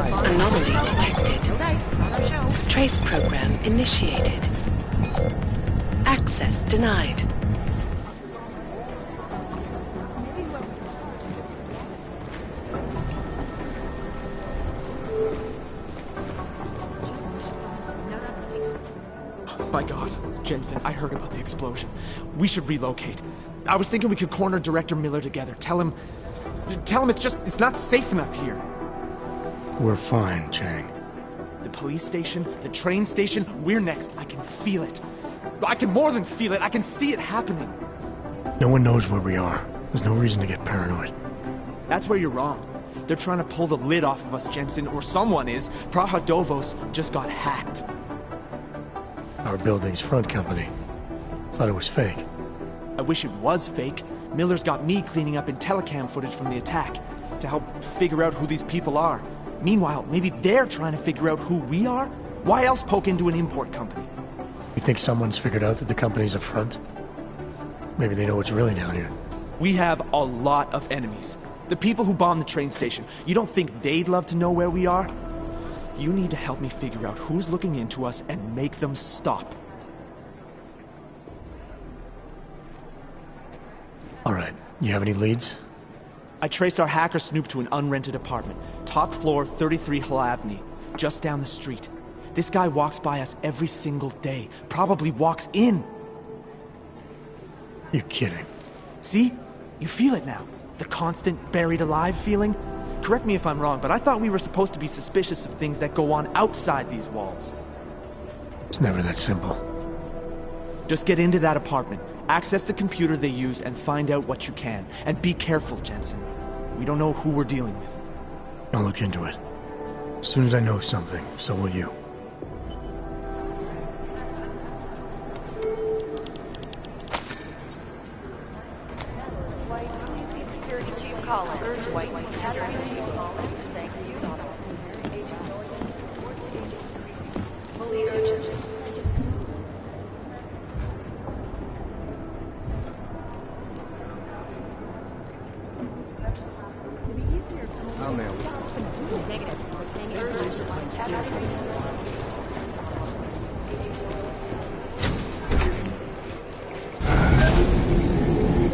Anomaly detected. Trace program initiated. Access denied. My God, Jensen, I heard about the explosion. We should relocate. I was thinking we could corner Director Miller together. Tell him it's not safe enough here. We're fine, Chang. The police station, the train station, we're next. I can feel it. I can more than feel it. I can see it happening. No one knows where we are. There's no reason to get paranoid. That's where you're wrong. They're trying to pull the lid off of us, Jensen, or someone is. Praha Dovos just got hacked. Our building's front company. Thought it was fake. I wish it was fake. Miller's got me cleaning up IntelliCam footage from the attack to help figure out who these people are. Meanwhile, maybe they're trying to figure out who we are? Why else poke into an import company? You think someone's figured out that the company's a front? Maybe they know what's really down here. We have a lot of enemies. The people who bombed the train station. You don't think they'd love to know where we are? You need to help me figure out who's looking into us and make them stop. Alright, you have any leads? I traced our hacker snoop to an unrented apartment. Top floor, 33 Hlavny, just down the street. This guy walks by us every single day. Probably walks in. You're kidding. See? You feel it now. The constant buried alive feeling. Correct me if I'm wrong, but I thought we were supposed to be suspicious of things that go on outside these walls. It's never that simple. Just get into that apartment, access the computer they used, and find out what you can. And be careful, Jensen. We don't know who we're dealing with. I'll look into it. As soon as I know something, so will you.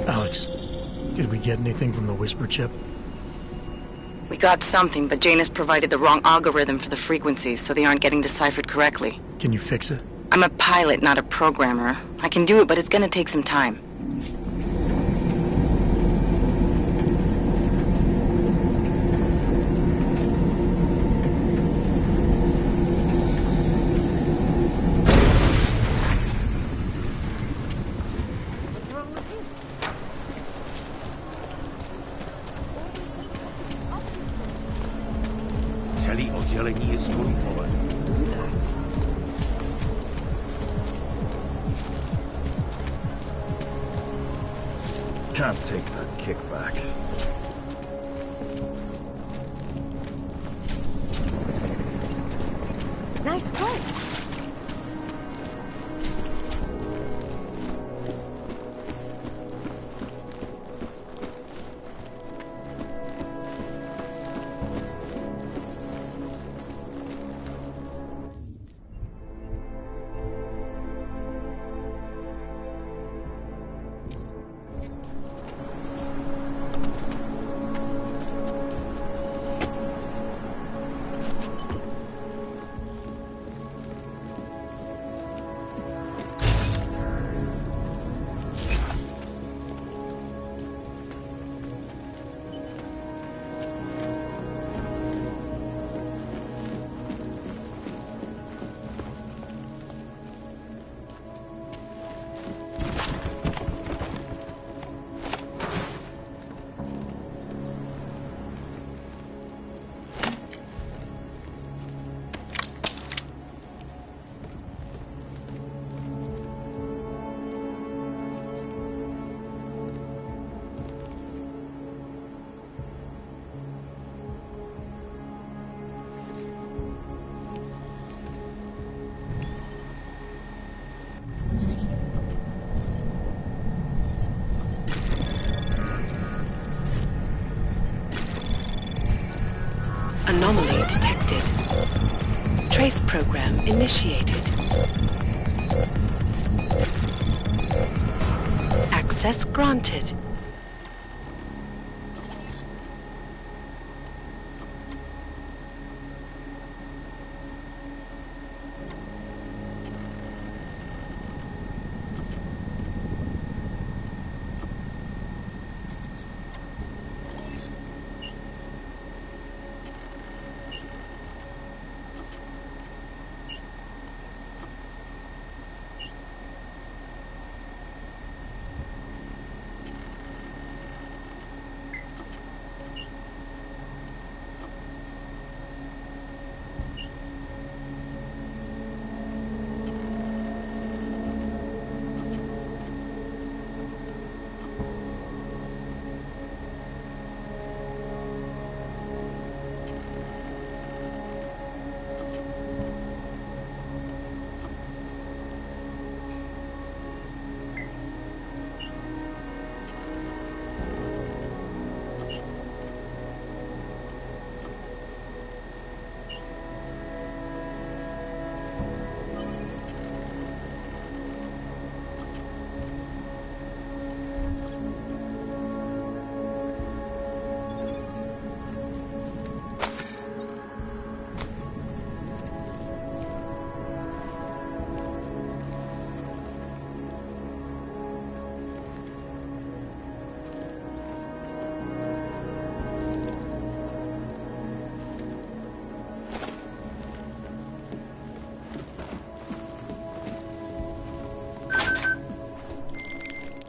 Alex, did we get anything from the Whisper chip? We got something, but Janus provided the wrong algorithm for the frequencies, so they aren't getting deciphered correctly. Can you fix it? I'm a pilot, not a programmer. I can do it, but it's gonna take some time. Celý oddělení je zkontrolované. Can't take that kickback. Nice work. initiated. Access granted.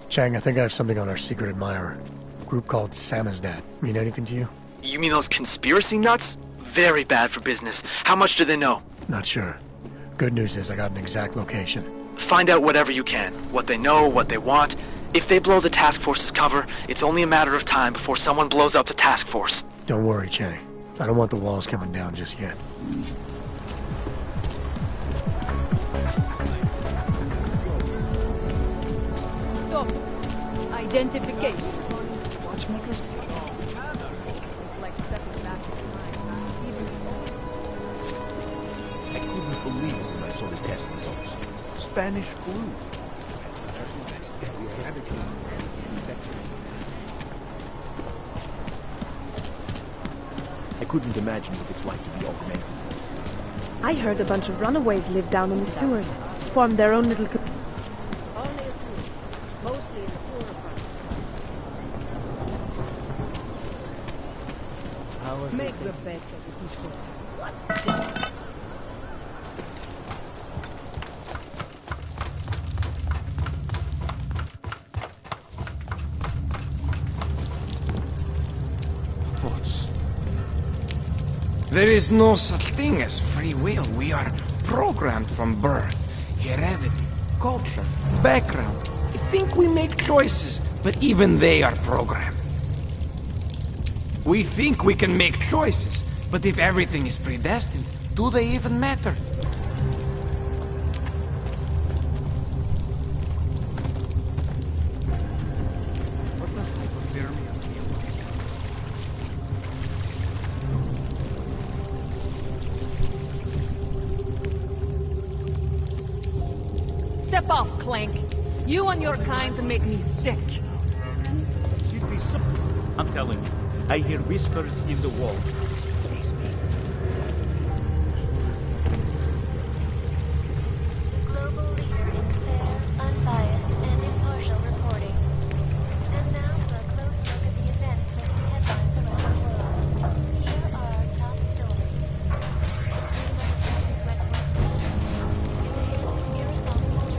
Chang, I think I have something on our secret admirer. A group called Samizdat. Mean anything to you? You mean those conspiracy nuts? Very bad for business. How much do they know? Not sure. Good news is I got an exact location. Find out whatever you can. What they know, what they want. If they blow the task force's cover, it's only a matter of time before someone blows up the task force. Don't worry, Chang. I don't want the walls coming down just yet. Stop. Identification. Watchmakers? It's like stepping back in time. I couldn't believe it when I saw the test results. Spanish flu. I couldn't imagine what it's like to be augmented. I heard a bunch of runaways live down in the sewers. Formed their own little... Only a few. Mostly in the poorer parts. Make the best of it, he says. There is no such thing as free will. We are programmed from birth. Heredity, culture, background. We think we make choices, but even they are programmed. We think we can make choices, but if everything is predestined, do they even matter? Step off, Clank. You and your kind make me sick. Should be something. I'm telling you, I hear whispers in the wall. Global leader in fair, unbiased, and impartial reporting. And now for a close look at the events making headlines around the world. Here are our top stories. Irresponsible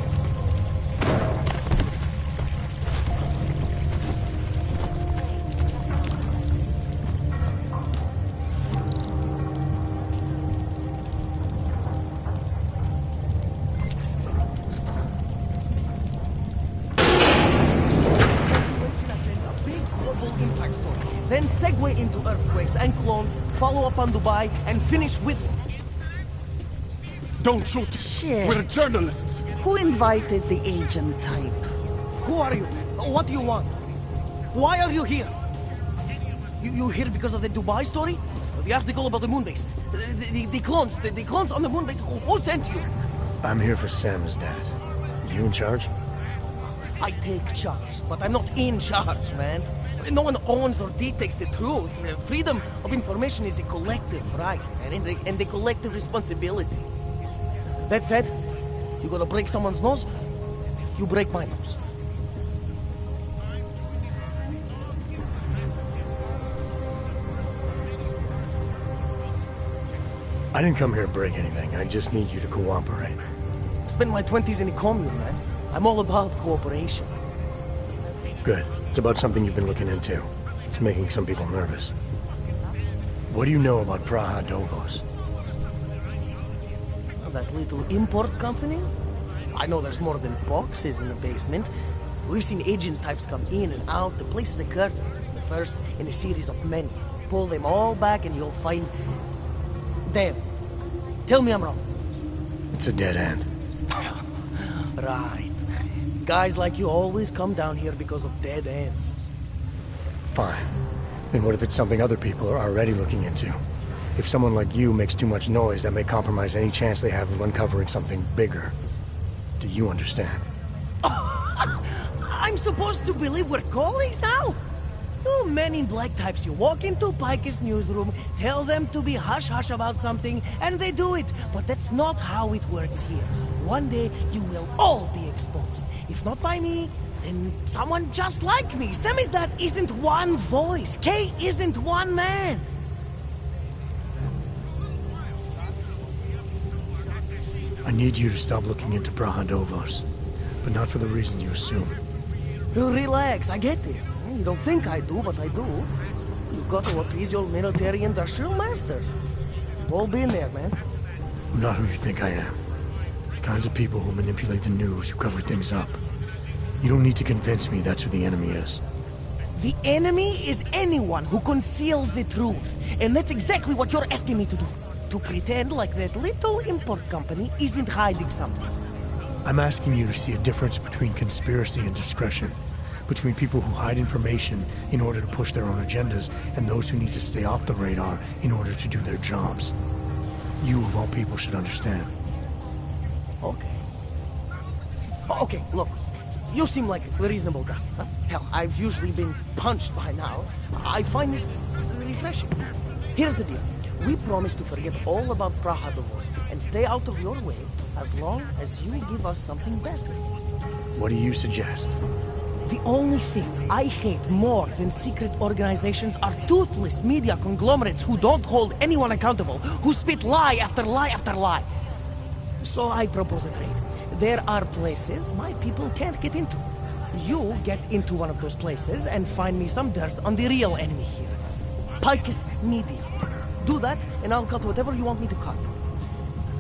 Then segue into earthquakes and clones, follow up on Dubai, and finish with... Don't shoot! Shit. We're journalists! Who invited the agent type? Who are you? What do you want? Why are you here? You here because of the Dubai story? The article about the moonbase. The clones on the moonbase. Who sent you? I'm here for Sam's dad. You in charge? I take charge, but I'm not in charge, man. No one owns or dictates the truth. Freedom of information is a collective right, and a collective responsibility. That said, you gotta break someone's nose, you break my nose. I didn't come here to break anything. I just need you to cooperate. I spent my 20s in a commune, man. I'm all about cooperation. Good. It's about something you've been looking into. It's making some people nervous. What do you know about Praha Dovos? That little import company? I know there's more than boxes in the basement. We've seen agent types come in and out. The place is a curtain. The first in a series of many. Pull them all back and you'll find... them. Tell me I'm wrong. It's a dead end. Right. Guys like you always come down here because of dead ends. Fine. Then what if it's something other people are already looking into? If someone like you makes too much noise, that may compromise any chance they have of uncovering something bigger. Do you understand? I'm supposed to believe we're colleagues now? You men in black types, you walk into Pike's newsroom, tell them to be hush-hush about something, and they do it. But that's not how it works here. One day, you will all be exposed. If not by me, then someone just like me. Samizdat isn't one voice. Kay isn't one man. I need you to stop looking into Praha Dovos, but not for the reason you assume. Relax, I get it. You don't think I do, but I do. You've got to appease your military industrial masters. We've all been there, man. I'm not who you think I am. The kinds of people who manipulate the news, who cover things up. You don't need to convince me that's who the enemy is. The enemy is anyone who conceals the truth. And that's exactly what you're asking me to do. To pretend like that little import company isn't hiding something. I'm asking you to see a difference between conspiracy and discretion. Between people who hide information in order to push their own agendas and those who need to stay off the radar in order to do their jobs. You, of all people, should understand. Okay. Okay, look. You seem like a reasonable guy. Huh? Hell, I've usually been punched by now. I find this refreshing. Here's the deal. We promise to forget all about Praha Dovos and stay out of your way as long as you give us something better. What do you suggest? The only thing I hate more than secret organizations are toothless media conglomerates who don't hold anyone accountable, who spit lie after lie after lie. So I propose a trade. There are places my people can't get into. You get into one of those places and find me some dirt on the real enemy here. Picus Media. Do that, and I'll cut whatever you want me to cut.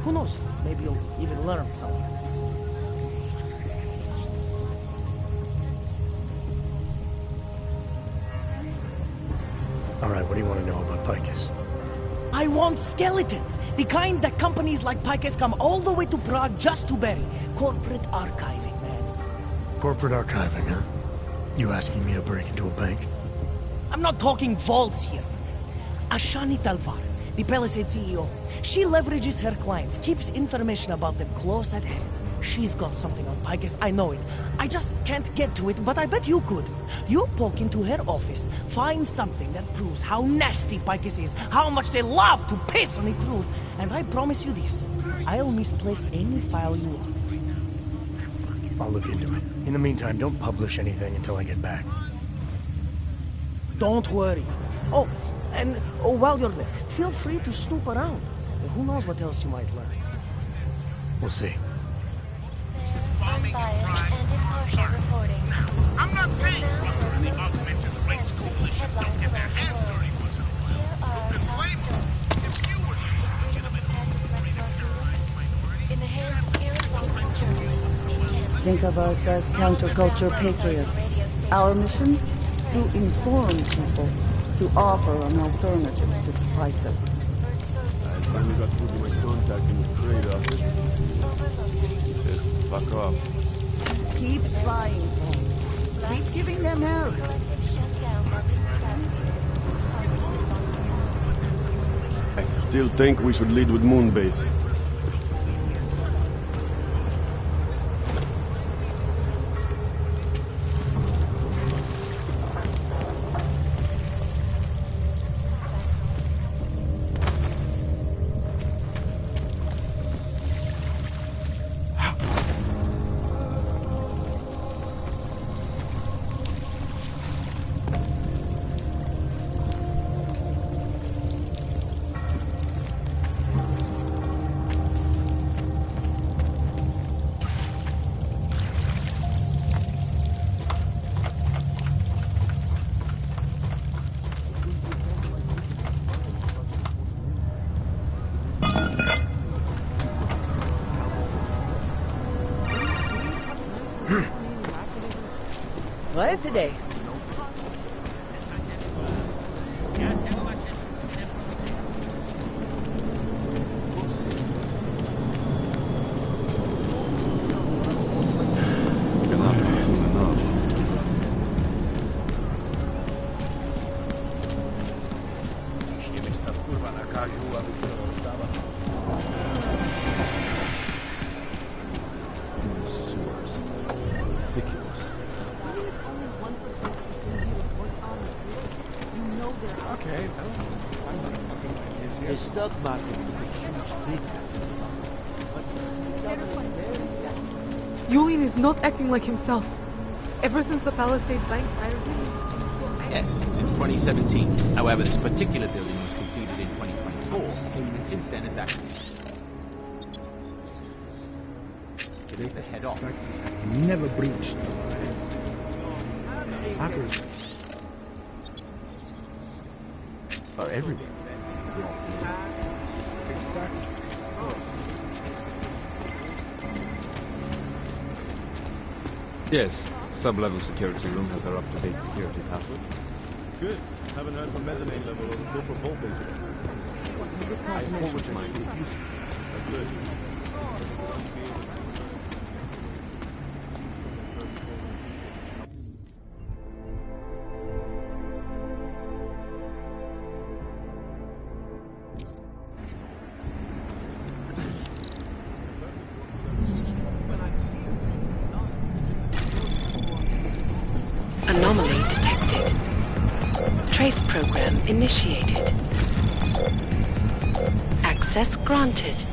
Who knows? Maybe you'll even learn something. Alright, what do you want to know about Picus? I want skeletons! The kind that companies like Picus come all the way to Prague just to bury. Corporate archiving, man. Corporate archiving, huh? You asking me to break into a bank? I'm not talking vaults here. Ashani Talvar, the Palisade CEO, she leverages her clients, keeps information about them close at hand. She's got something on Picus, I know it. I just can't get to it, but I bet you could. You poke into her office, find something that proves how nasty Picus is, how much they love to piss on the truth, and I promise you this, I'll misplace any file you want. I'll look into it. In the meantime, don't publish anything until I get back. Don't worry. Oh, and while you're there, feel free to snoop around. Who knows what else you might learn. We'll see. Unbiased and impartial reporting. I'm not saying the Augmented Rights Coalition don't get their hands dirty once in a while. But blame them. If you were In the hands of irresponsible journalists in Kansas. Think of us as counterculture patriots. Our mission? To inform people, to offer an alternative to Picus. I finally got through to my contact in the trade office. He says, fuck off. Keep trying, Paul. Keep giving them help. I still think we should lead with Moonbase. Glad today. The stock market is a huge thing. Julian is not acting like himself. Ever since the Palisades Bank fired him. Yes, since 2017. However, this particular building was completed in 2024, and since then is active. Today the head off. Never breached. Hackers are everywhere. Yes, sub-level security room has our up-to-date security password. Good. Haven't heard from mezzanine level or go for vault basement. I forward to mine. That's good. Anomaly detected. Trace program initiated. Access granted.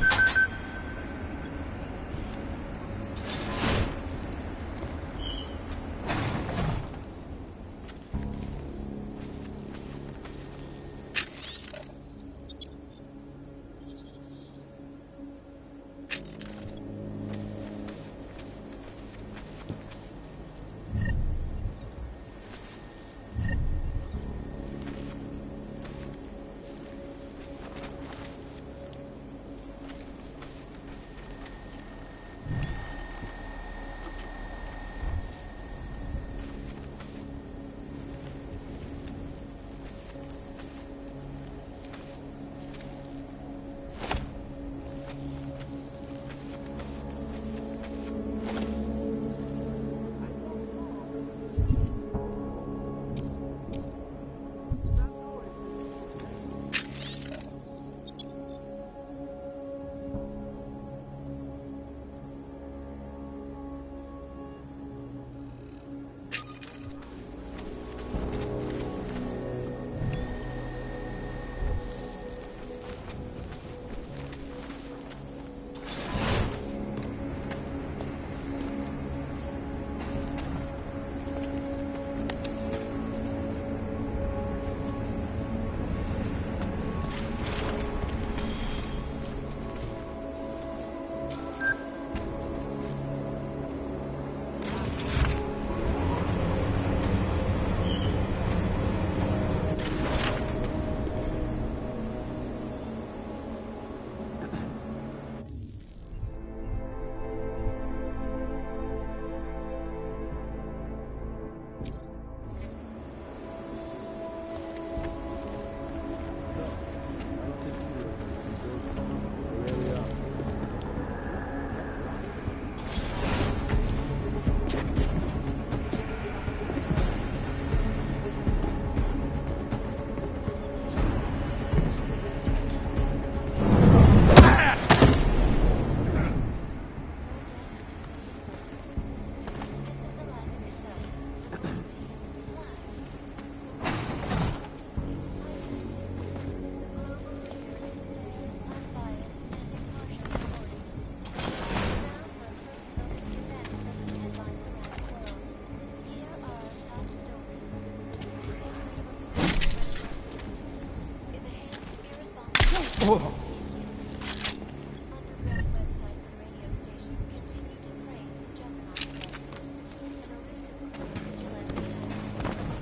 Oh.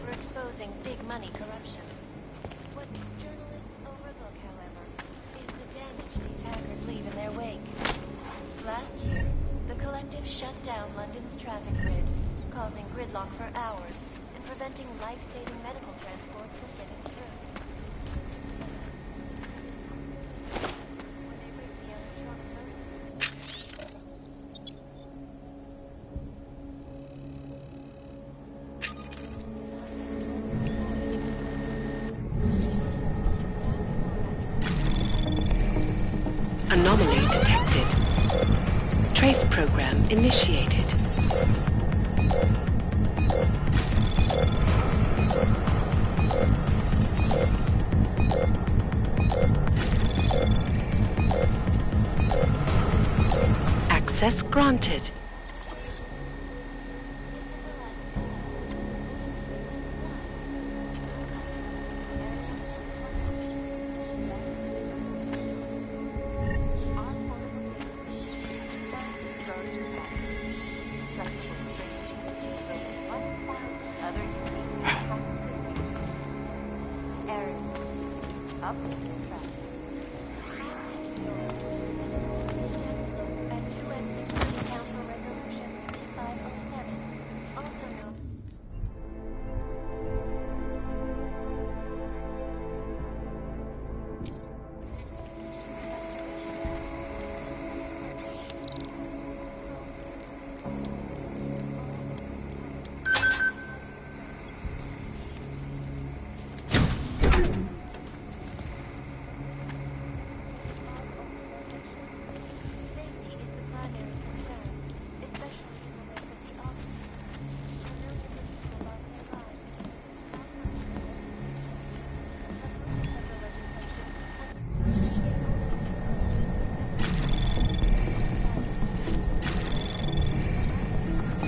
For exposing big money corruption. What journalists overlook, however, is the damage these hackers leave in their wake. Last year, the collective shut down London's traffic grid, causing gridlock for hours and preventing life-saving medical transport from getting through. When they ripped the electronic Anomaly detected. Trace program initiated. Access granted.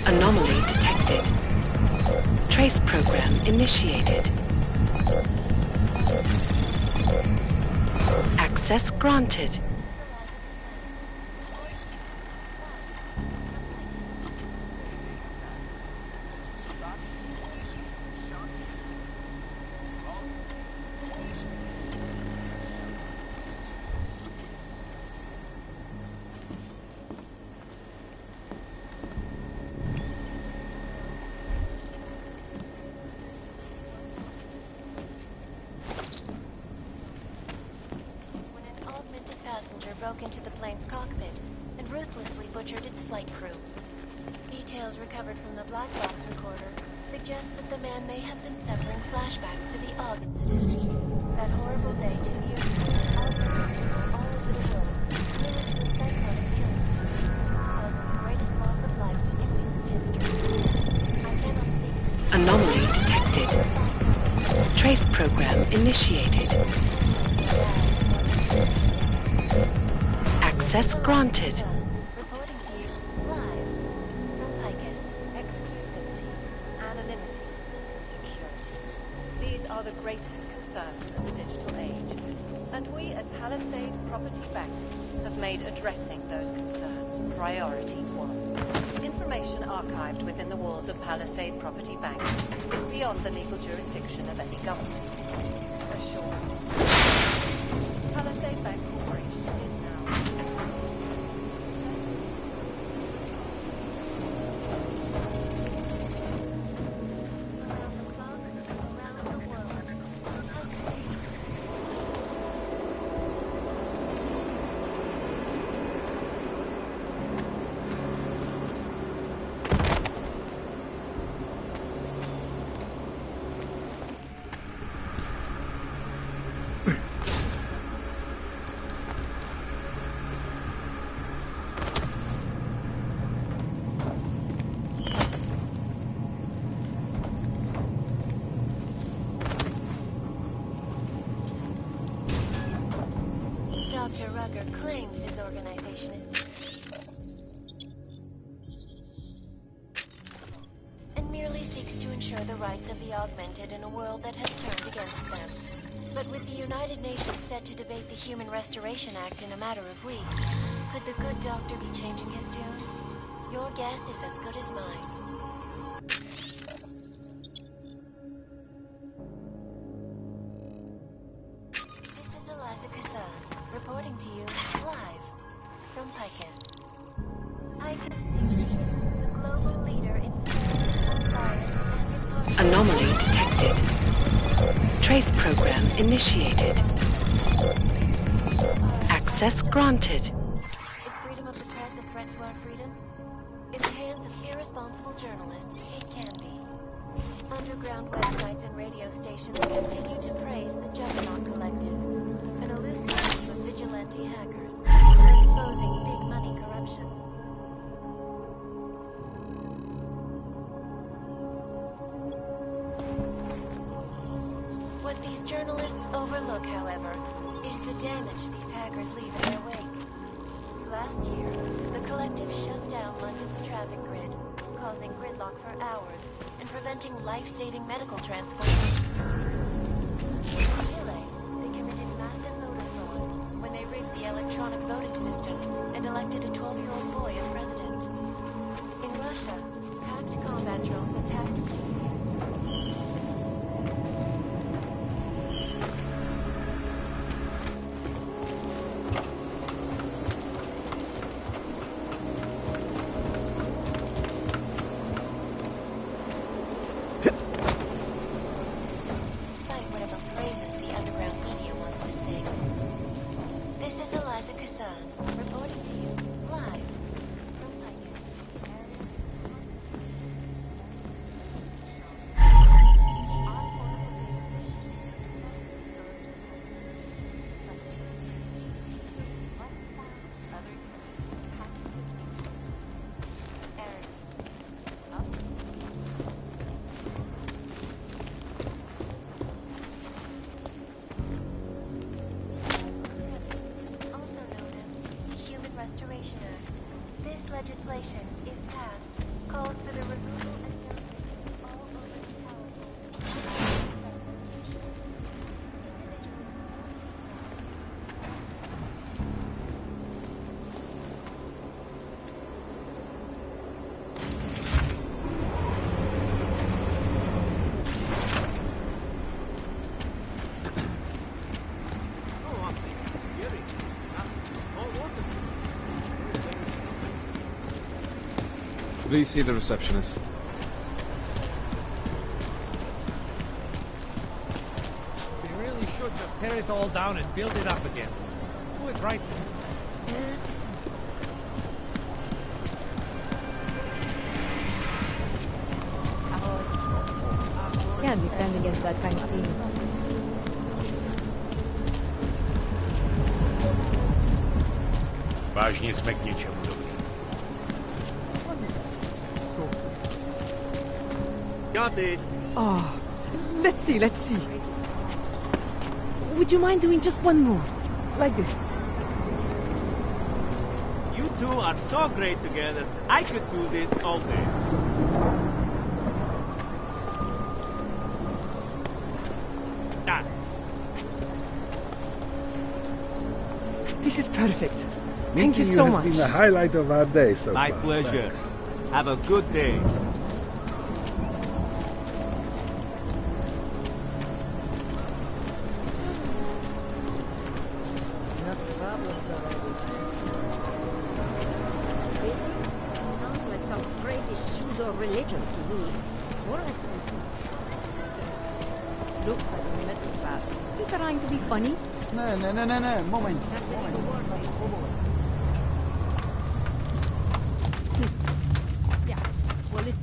Anomaly detected. Trace program initiated. Access granted. Broke into the plane's cockpit and ruthlessly butchered its flight crew. Details recovered from the black box recorder suggest that the man may have been suffering flashbacks to the Og incident. That horrible day 2 years ago, all over the world, led to a cyclone of killings, causing the greatest loss of life in recent history. I cannot speak. Anomaly detected. Trace program initiated. Access granted. Reporting to you live from Picus. Exclusivity, anonymity, security. These are the greatest concerns of the digital age. And we at Palisade Property Bank have made addressing those concerns priority one. Information archived within the walls of Palisade Property Bank is beyond the legal jurisdiction of any government. Assured. Palisade Bank Corporation is now Dr. Rugger claims his organization is and merely seeks to ensure the rights of the augmented in a world that has turned against them. But with the United Nations set to debate the Human Restoration Act in a matter of weeks, could the good doctor be changing his tune? Your guess is as good as mine. This is Eliza Kazan, reporting to you live from Picus. Picus TV, the global leader in Anomaly detected. Trace program initiated. Access granted. Is freedom of the press a threat to our freedom? In the hands of irresponsible journalists, it can be. Underground websites and radio stations continue to praise the Juggernaut Collective, an elusive group of vigilante hackers who are exposing big money corruption. What these journalists overlook, however, is the damage these hackers leave in their wake. Last year, the Collective shut down London's traffic grid, causing gridlock for hours and preventing life-saving medical transports. In Chile, they committed massive voter fraud when they rigged the electronic voting system and elected a 12-year-old boy as president. In Russia, hacked combat drones attacked legislation, if passed, calls for the removal and termination of all overly powerful individuals. Please see the receptionist. We really should just tear it all down and build it up again. Do it right. Can't defend against that kind of thing. Vážně jsme k něčemu dobrý. Got it. Oh, let's see. Would you mind doing just one more? Like this. You two are so great together. I could do this all day. Done. This is perfect. Thank you so much. It's been the highlight of our day so far. My pleasure. Thanks. Have a good day. Sounds like some crazy pseudo-religion to me. More expensive. Looks like a metal class. You trying to be funny? No, moment. Yeah, well it...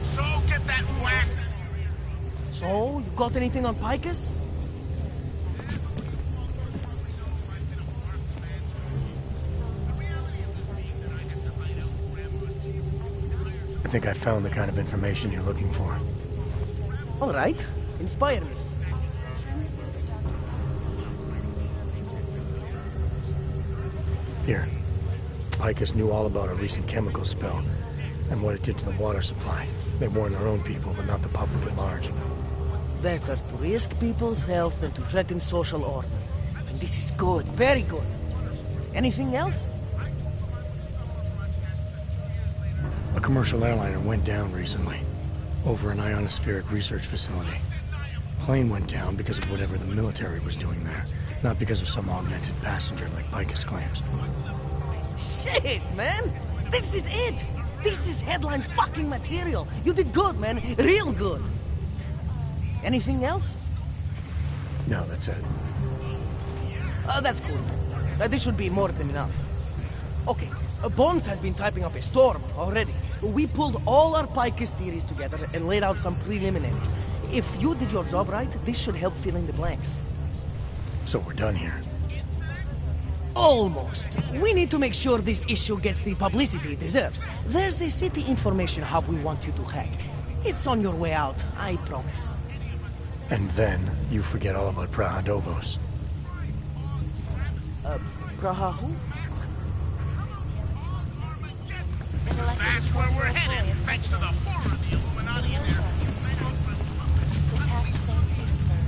So get that wax. So, you got anything on Picus? think I found the kind of information you're looking for. All right. Inspire me. Here. Picus knew all about a recent chemical spill and what it did to the water supply. They warned their own people, but not the public at large. Better to risk people's health than to threaten social order. And this is good, very good. Anything else? A commercial airliner went down recently, over an ionospheric research facility. Plane went down because of whatever the military was doing there, not because of some augmented passenger like Picus claims. Shit, man! This is it! This is headline fucking material! You did good, man! Real good! Anything else? No, that's it. That's cool. This should be more than enough. Okay, Bones has been typing up a storm already. We pulled all our Picus theories together and laid out some preliminaries. If you did your job right, this should help fill in the blanks. So we're done here. Almost. We need to make sure this issue gets the publicity it deserves. There's a city information hub we want you to hack. It's on your way out, I promise. And then you forget all about Praha Dovos. Praha who? That's where we're headed, thanks to the horror of the Illuminati and their Attacked St. Petersburg.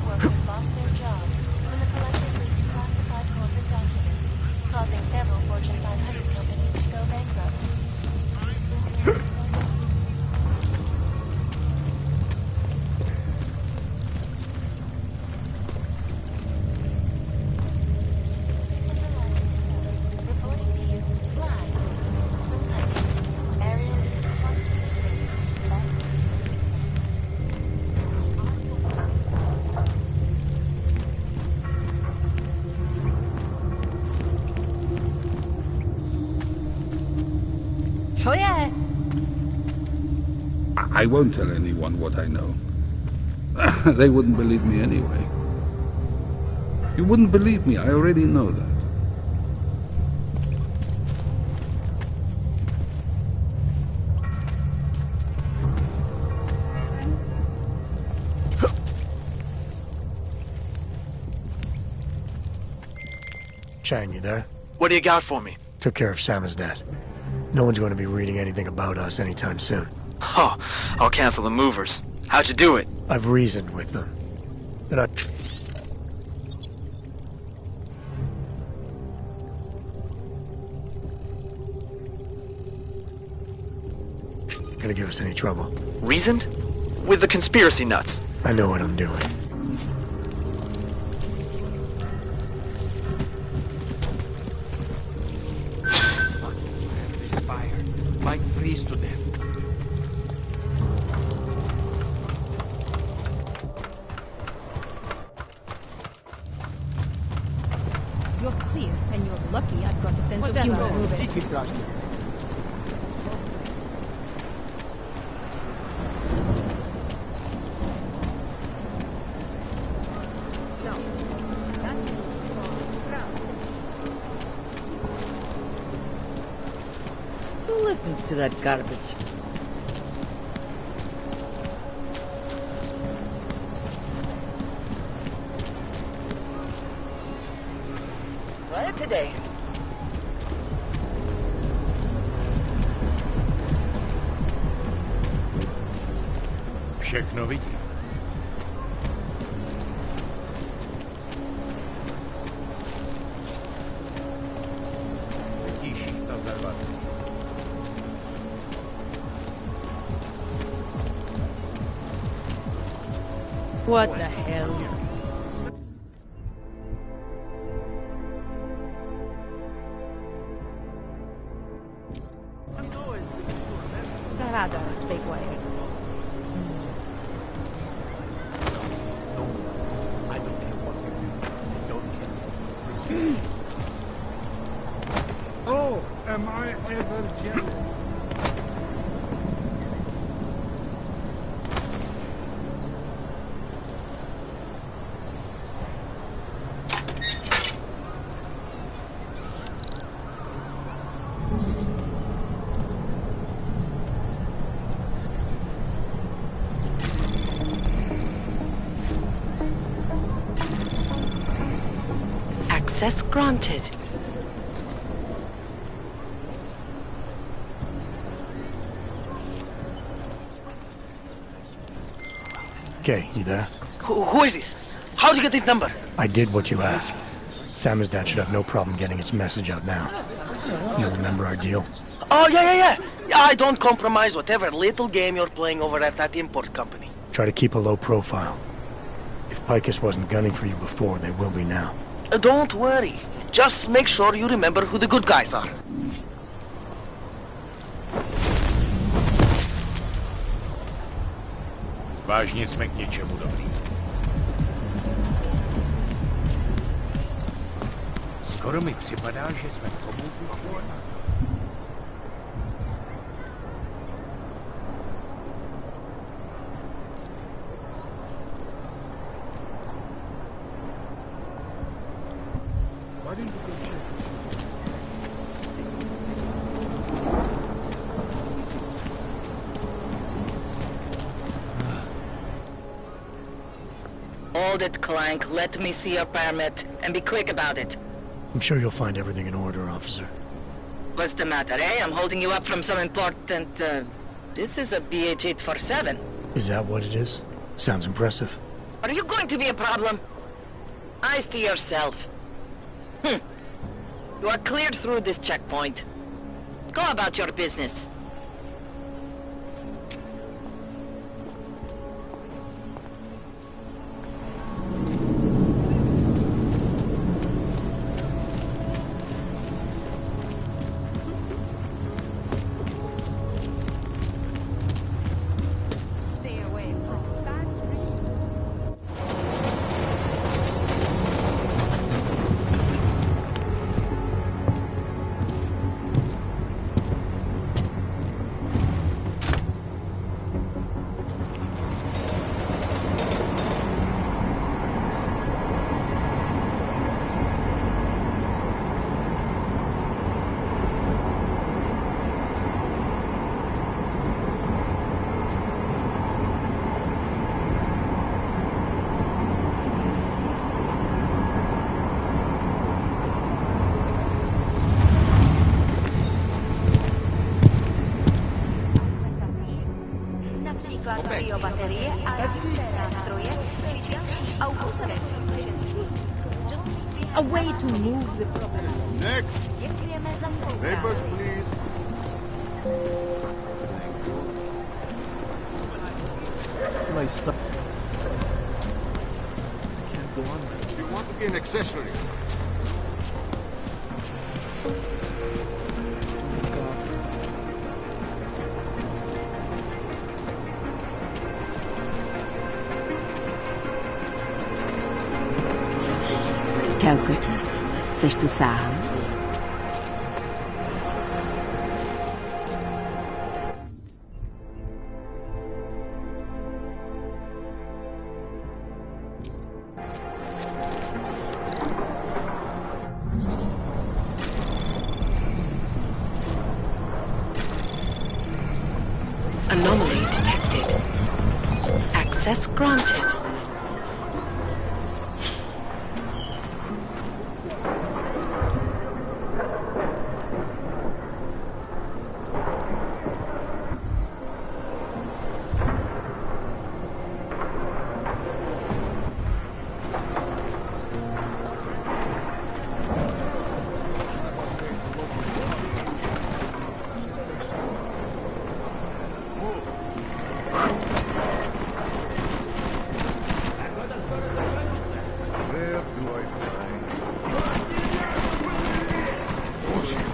Workers lost their jobs when the collective leaked classified corporate documents, causing several Fortune 500 companies to go bankrupt. Reporting to you live from Picus. Area is approximately So yeah. I won't tell anyone what I know. They wouldn't believe me anyway. You wouldn't believe me, I already know that. Chang, you there? What do you got for me? Took care of Samizdat. No one's going to be reading anything about us anytime soon. Oh, I'll cancel the movers. How'd you do it? I've reasoned with them. They're not... gonna give us any trouble. Reasoned? With the conspiracy nuts. I know what I'm doing. This fire might freeze to death. You're clear, and you're lucky I've got a sense of humor. Who listens to that garbage? Right today. Všechno vidí. Tiší ta zarvací. What the hell? Rada, stay quiet. I don't care what you do. Don't care. Oh, am I ever jealous? Access granted. Okay, you there? Who is this? How'd you get this number? I did what you asked. Samizdat should have no problem getting its message out now. You remember our deal? Oh, yeah. Yeah, I don't compromise whatever little game you're playing over at that import company. Try to keep a low profile. If Picus wasn't gunning for you before, they will be now. Don't worry. Just make sure you remember who the good guys are. Vážně jsme k něčemu dobrý. Skoro mi připadá, že jsme komu duchu. Why didn't you go check? Hold it, Clank. Let me see your permit. And be quick about it. I'm sure you'll find everything in order, officer. What's the matter, eh? I'm holding you up from some important, This is a BH-847. Is that what it is? Sounds impressive. Are you going to be a problem? Eyes to yourself. You are cleared through this checkpoint. Go about your business. A way to move the problem. Next! Papers, please. Nice stuff. Can't go on. You want to be an accessory? Tchau, Coti. Sais tu sabes? Anomaly detected. Access granted.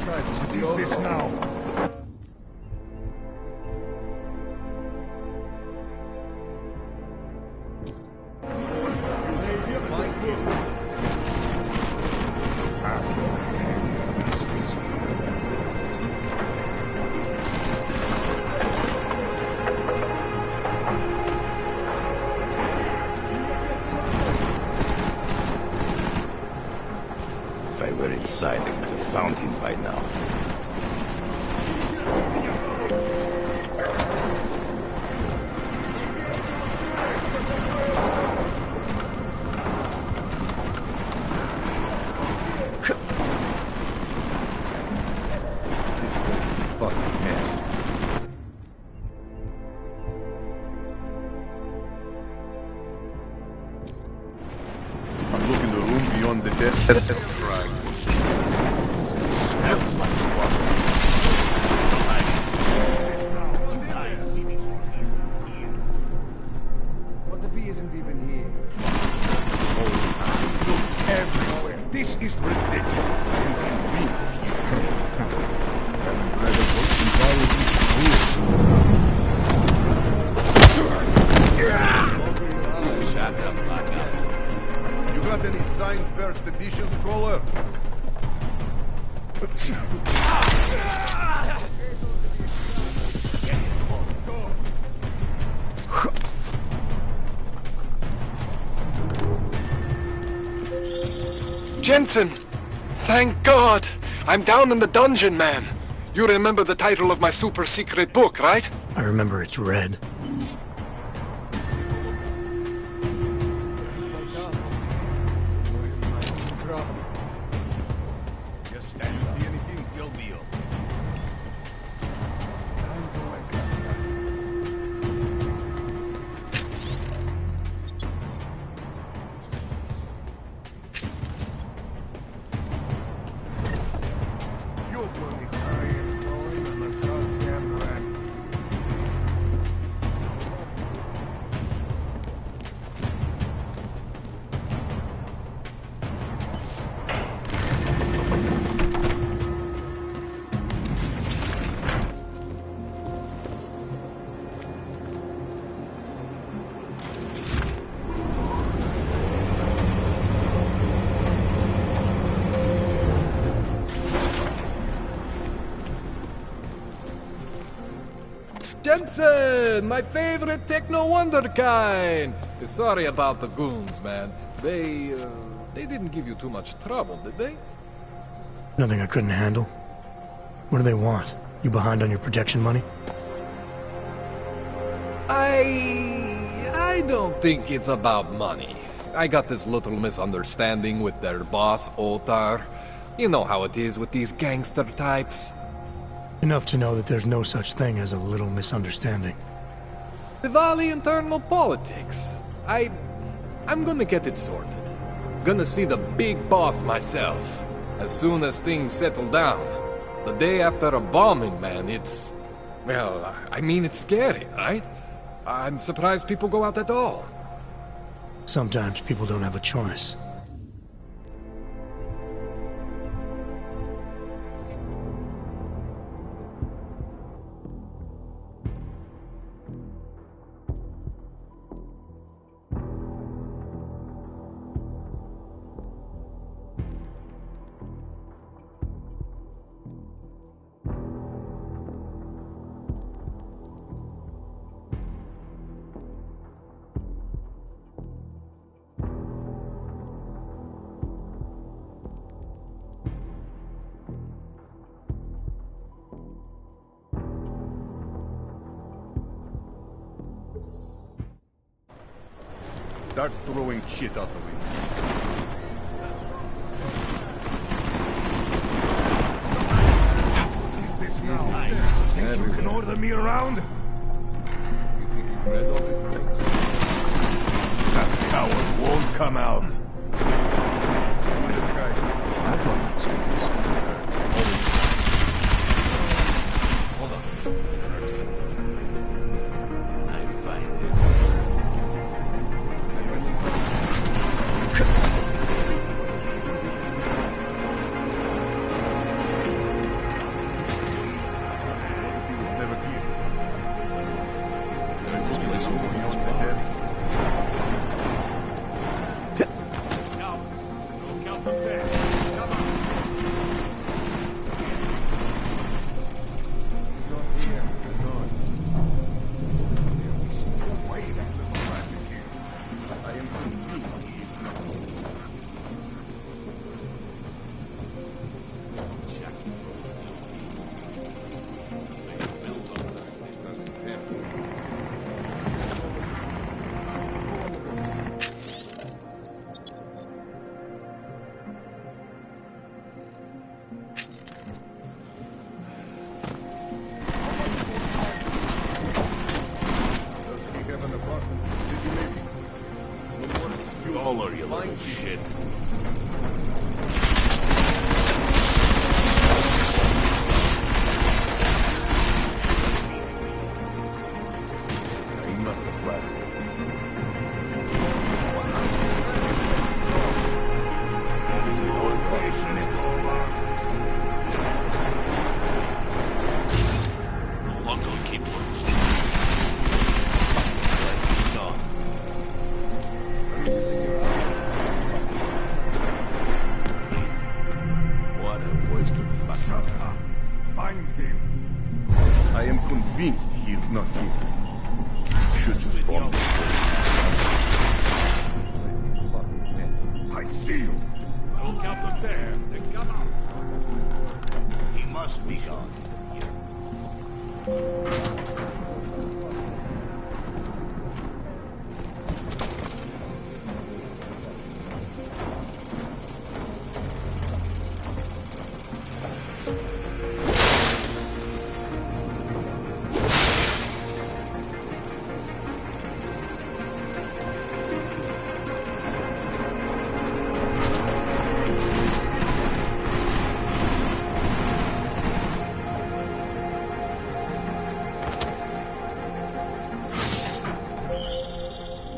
What is this now? If I were inside, I would have found him by now. What if he isn't even here? Look everywhere. This is ridiculous. You got any signed first edition, Scholar? Jensen! Thank God! I'm down in the dungeon, man. You remember the title of my super secret book, right? I remember it's red. Just stand and see anything, kill deal. You're bloody crying, going on a goddamn rat. Jensen, my favorite techno wonderkind. Sorry about the goons, man. They didn't give you too much trouble, did they? Nothing I couldn't handle. What do they want? You behind on your protection money? I don't think it's about money. I got this little misunderstanding with their boss, Otar. You know how it is with these gangster types. Enough to know that there's no such thing as a little misunderstanding. Diwali internal politics. I'm gonna get it sorted. Gonna see the big boss myself. As soon as things settle down. The day after a bombing, man, it's... Well, I mean, it's scary, right? I'm surprised people go out at all. Sometimes people don't have a choice. Start throwing shit out the window. What is this now? Think you can order me around? That coward won't come out. Hold on. I find it. color, you little shit. He must have flattered. Luck will keep looking. What a waste of fucking. Find him. I am convinced he is not here. Should have bombed him. I see you. Look out there. They come out. He must be gone.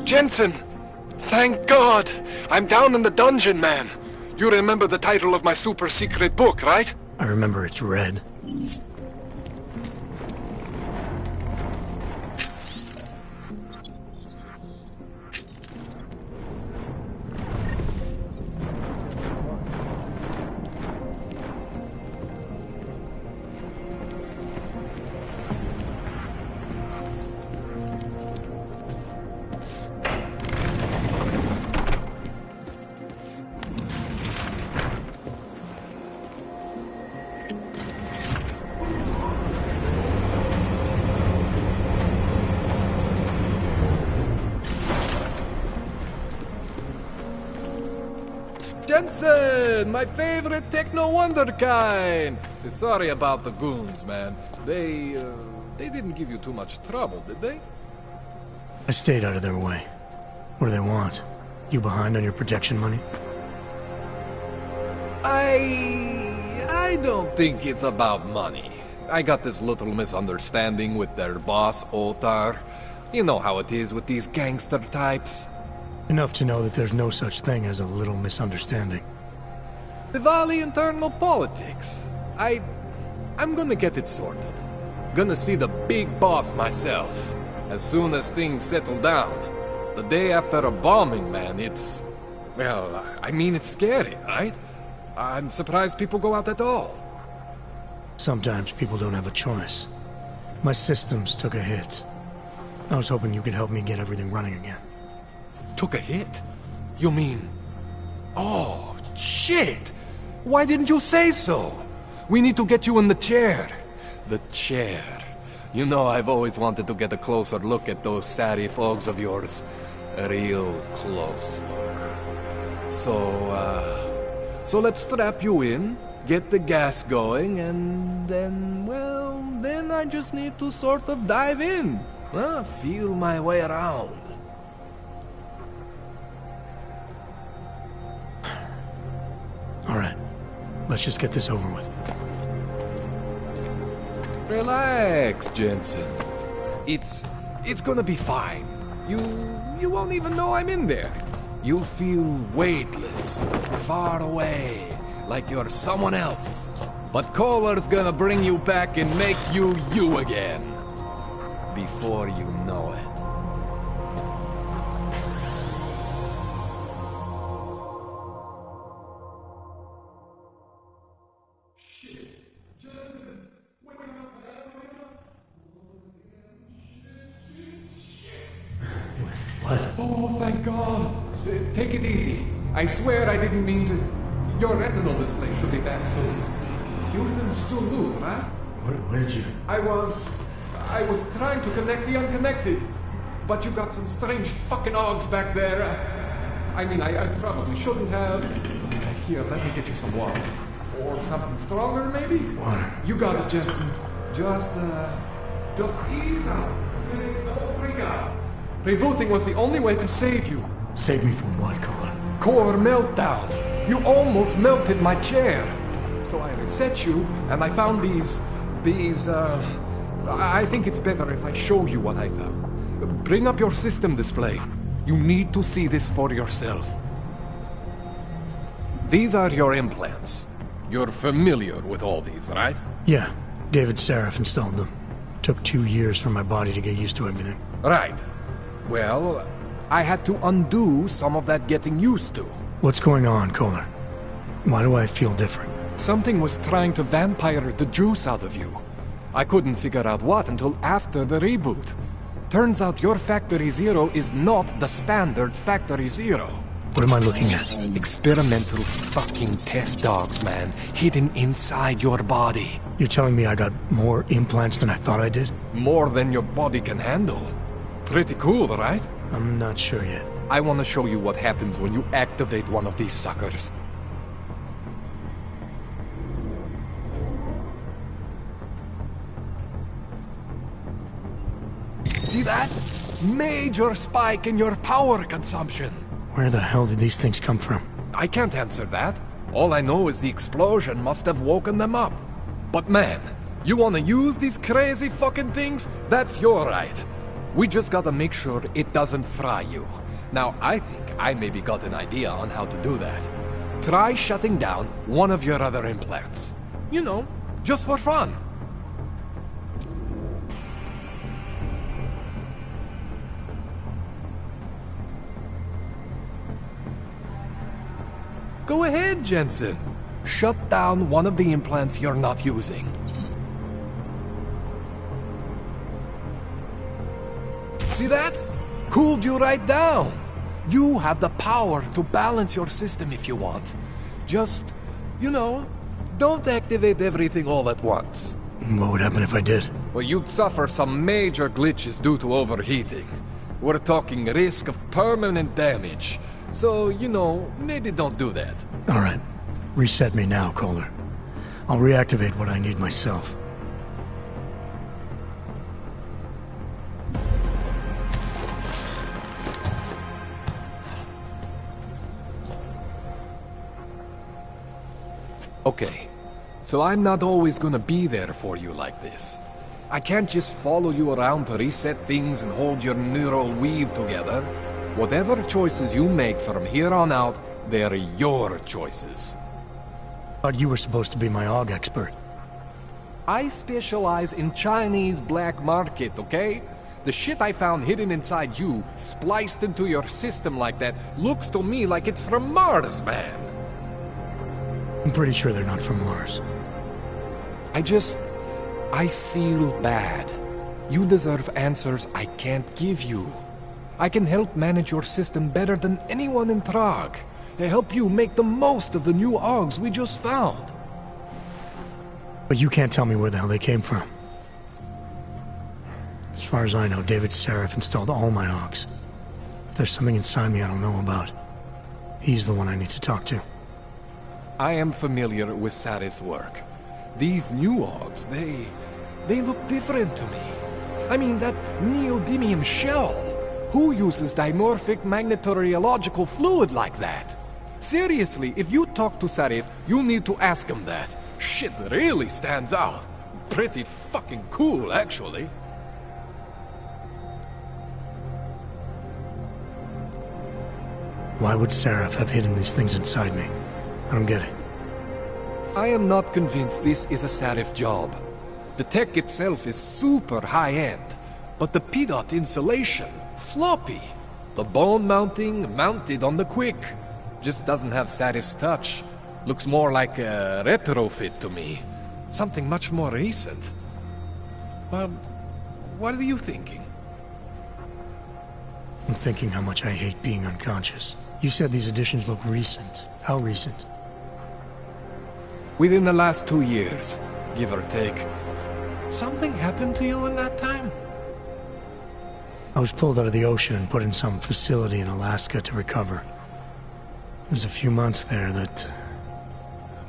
Jensen! Thank God! I'm down in the dungeon, man. You remember the title of my super secret book, right? I remember it's red. Jensen, my favorite techno wonderkind. Sorry about the goons, man. They didn't give you too much trouble, did they? I stayed out of their way. What do they want? You behind on your protection money? I don't think it's about money. I got this little misunderstanding with their boss, Otar. You know how it is with these gangster types. Enough to know that there's no such thing as a little misunderstanding. Diwali internal politics. I'm gonna get it sorted. Gonna see the big boss myself. As soon as things settle down. The day after a bombing, man, it's... Well, I mean, it's scary, right? I'm surprised people go out at all. Sometimes people don't have a choice. My systems took a hit. I was hoping you could help me get everything running again. Took a hit? You mean... Oh, shit! Why didn't you say so? We need to get you in the chair. The chair. You know, I've always wanted to get a closer look at those Sarif Ogs of yours. A real close look. So let's strap you in, get the gas going, and then, well, then I just need to sort of dive in. Feel my way around. All right, let's just get this over with. Relax, Jensen. It's gonna be fine. You won't even know I'm in there. You'll feel weightless, far away, like you're someone else. But Kohler's gonna bring you back and make you you again. Before you know it. Oh, thank God. Take it easy. I swear I didn't mean to... Your retinal display should be back soon. You can still move, right? Where did you... I was trying to connect the unconnected. But you got some strange fucking Ogs back there. I mean, I probably shouldn't have. Here, let me get you some water. Or something stronger, maybe? Water. You got it, Jensen. Just ease out. Don't freak out. Rebooting was the only way to save you. Save me from what, Kohler? Core meltdown. You almost melted my chair. So I reset you, and I found these... I think it's better if I show you what I found. Bring up your system display. You need to see this for yourself. These are your implants. You're familiar with all these, right? Yeah. David Sarif installed them. Took 2 years for my body to get used to everything. Right. Well, I had to undo some of that getting used to. What's going on, Kohler? Why do I feel different? Something was trying to vampire the juice out of you. I couldn't figure out what until after the reboot. Turns out your Factory Zero is not the standard Factory Zero. What am I looking at? Experimental fucking test dogs, man. Hidden inside your body. You're telling me I got more implants than I thought I did? More than your body can handle. Pretty cool, right? I'm not sure yet. I want to show you what happens when you activate one of these suckers. See that? Major spike in your power consumption. Where the hell did these things come from? I can't answer that. All I know is the explosion must have woken them up. But man, you want to use these crazy fucking things? That's your right. We just gotta make sure it doesn't fry you. Now, I think I maybe got an idea on how to do that. Try shutting down one of your other implants. You know, just for fun. Go ahead, Jensen. Shut down one of the implants you're not using. See that? Cooled you right down. You have the power to balance your system if you want. Just, you know, don't activate everything all at once. What would happen if I did? Well, you'd suffer some major glitches due to overheating. We're talking risk of permanent damage. So, you know, maybe don't do that. All right. Reset me now, Kohler. I'll reactivate what I need myself. Okay, so I'm not always gonna be there for you like this. I can't just follow you around to reset things and hold your neural weave together. Whatever choices you make from here on out, they're your choices. Thought you were supposed to be my AUG expert. I specialize in Chinese black market, okay? The shit I found hidden inside you, spliced into your system like that, looks to me like it's from Mars, man. I'm pretty sure they're not from Mars. I feel bad. You deserve answers I can't give you. I can help manage your system better than anyone in Prague. Help you make the most of the new AUGs we just found. But you can't tell me where the hell they came from. As far as I know, David Sarif installed all my AUGs. If there's something inside me I don't know about, he's the one I need to talk to. I am familiar with Sarif's work. These new AUGs, they look different to me. I mean, that neodymium shell. Who uses dimorphic magnetorheological fluid like that? Seriously, if you talk to Sarif, you need to ask him that. Shit really stands out. Pretty fucking cool, actually. Why would Sarif have hidden these things inside me? I don't get it. I am not convinced this is a Sarif job. The tech itself is super high-end, but the PDOT insulation, sloppy. The bone mounting, mounted on the quick. Just doesn't have Sarif's touch. Looks more like a retrofit to me. Something much more recent. What are you thinking? I'm thinking how much I hate being unconscious. You said these additions look recent. How recent? Within the last 2 years, give or take. Something happened to you in that time? I was pulled out of the ocean and put in some facility in Alaska to recover. It was a few months there that...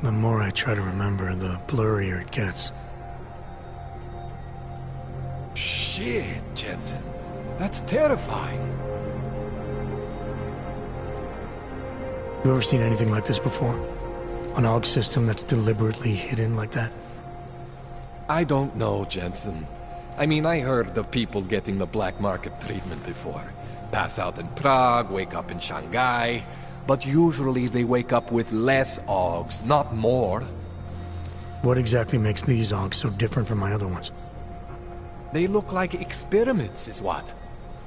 the more I try to remember, the blurrier it gets. Shit, Jensen. That's terrifying. You ever seen anything like this before? An AUG system that's deliberately hidden like that? I don't know, Jensen. I mean, I heard of people getting the black market treatment before. Pass out in Prague, wake up in Shanghai. But usually they wake up with less AUGs, not more. What exactly makes these AUGs so different from my other ones? They look like experiments, is what?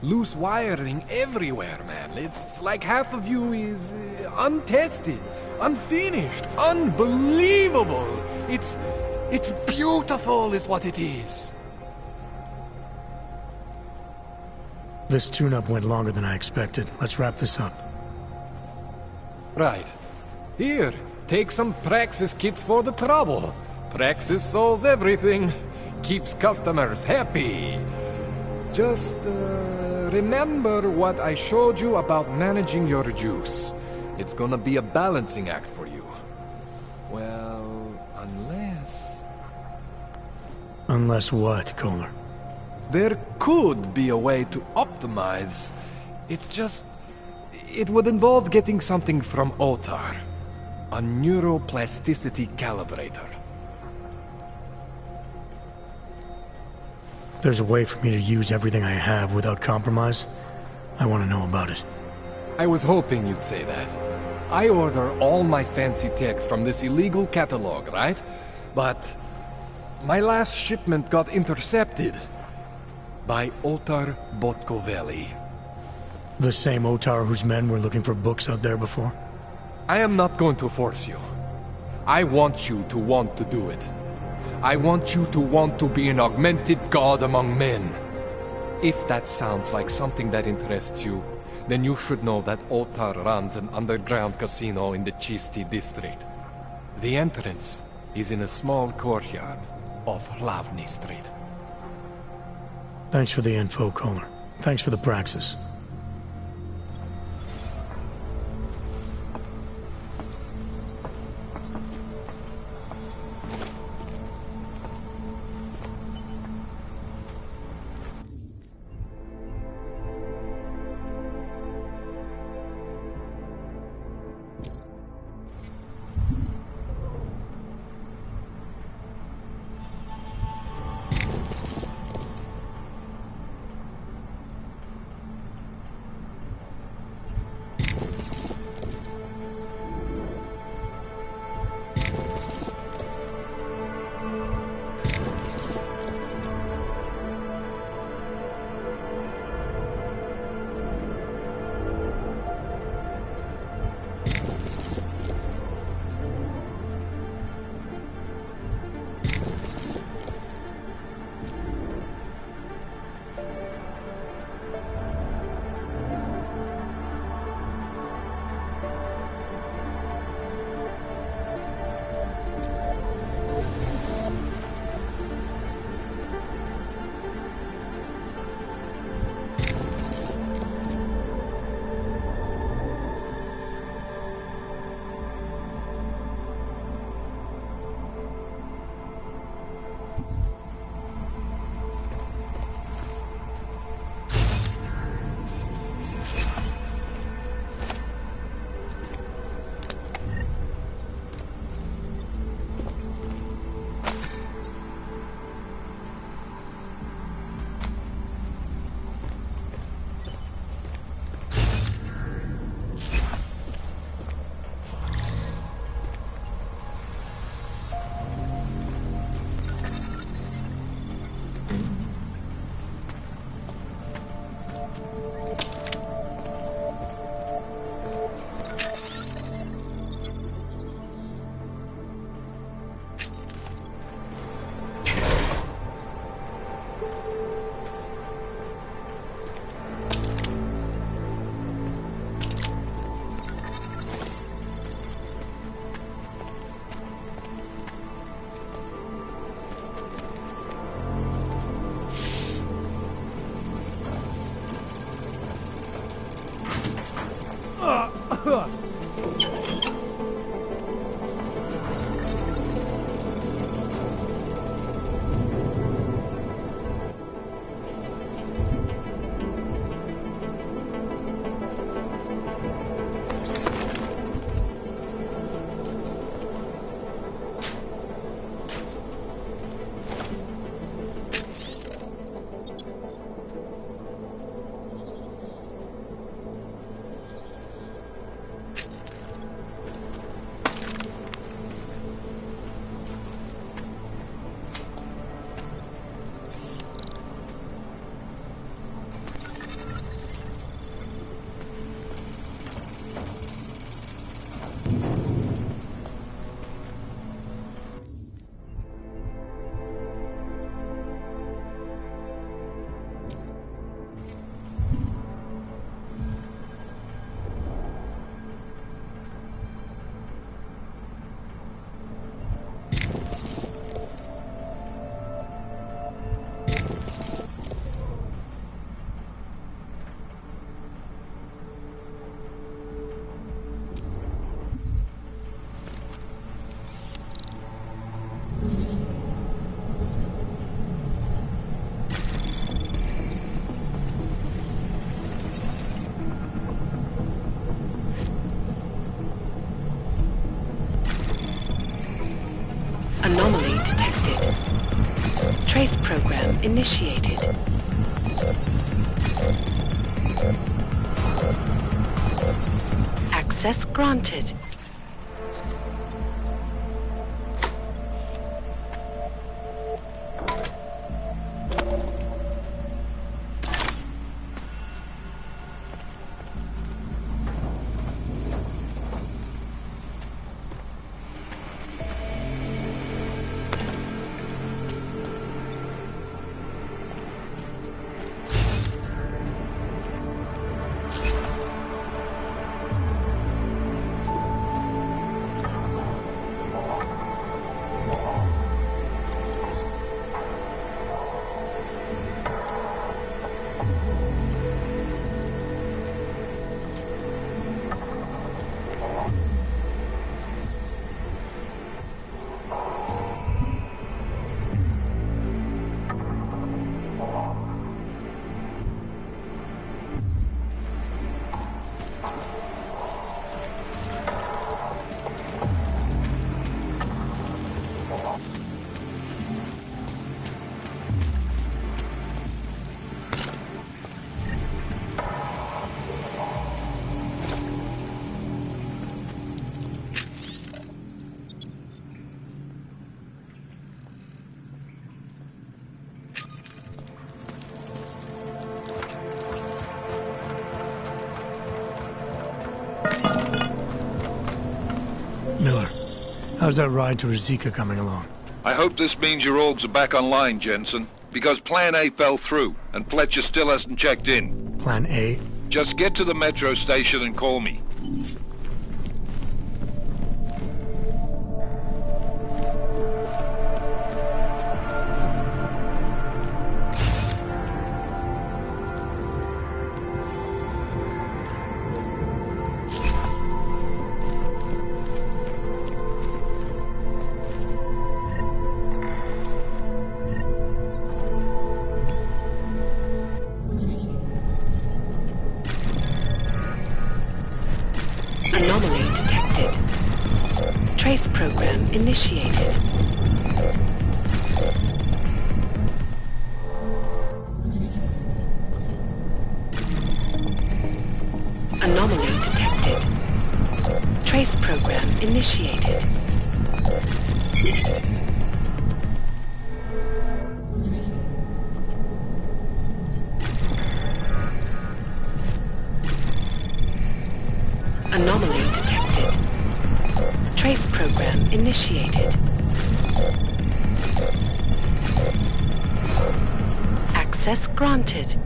Loose wiring everywhere, man. It's like half of you is untested, unfinished, unbelievable. It's beautiful, is what it is. This tune-up went longer than I expected. Let's wrap this up. Right. Here, take some Praxis kits for the trouble. Praxis solves everything. Keeps customers happy. Just, remember what I showed you about managing your juice. It's gonna be a balancing act for you. Well, unless... Unless what, Kohler? There could be a way to optimize. It's just... It would involve getting something from Otar. A neuroplasticity calibrator. There's a way for me to use everything I have without compromise. I want to know about it. I was hoping you'd say that. I order all my fancy tech from this illegal catalog, right? But my last shipment got intercepted by Otar Botkoveli. The same Otar whose men were looking for books out there before? I am not going to force you. I want you to want to do it. I want you to want to be an augmented god among men. If that sounds like something that interests you, then you should know that Otar runs an underground casino in the Chisti district. The entrance is in a small courtyard off Hlavny Street. Thanks for the info, Kohler. Thanks for the praxis. Trace program initiated. Access granted. Miller, how's that ride to Rizika coming along? I hope this means your orgs are back online, Jensen. Because Plan A fell through, and Fletcher still hasn't checked in. Plan A? Just get to the metro station and call me. Anomaly detected. Trace program initiated. Anomaly detected. Trace program initiated. Anomaly detected. Trace program initiated. Access granted.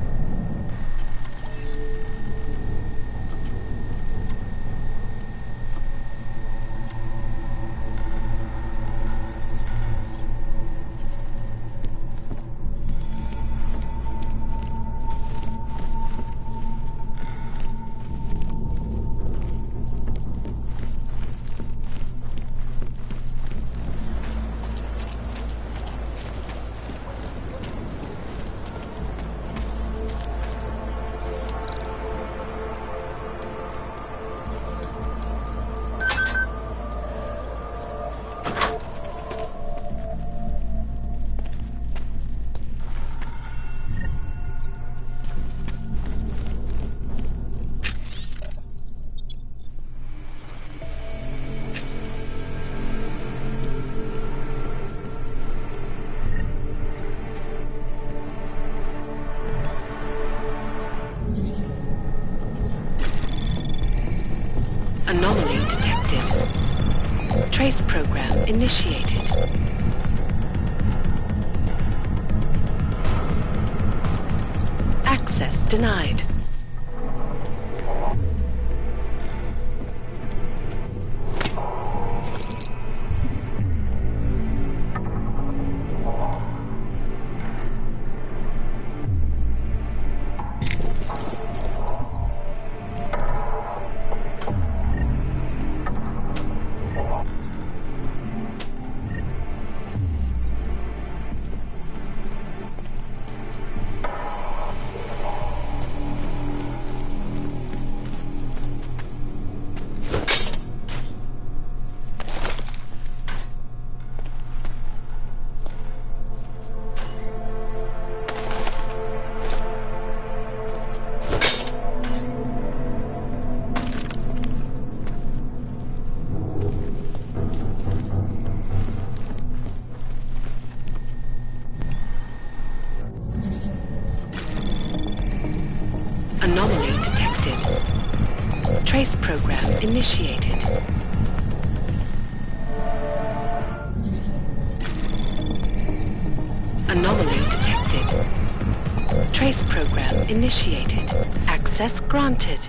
Anomaly detected. Trace program initiated. Access denied. Anomaly detected. Trace program initiated. Anomaly detected. Trace program initiated. Access granted.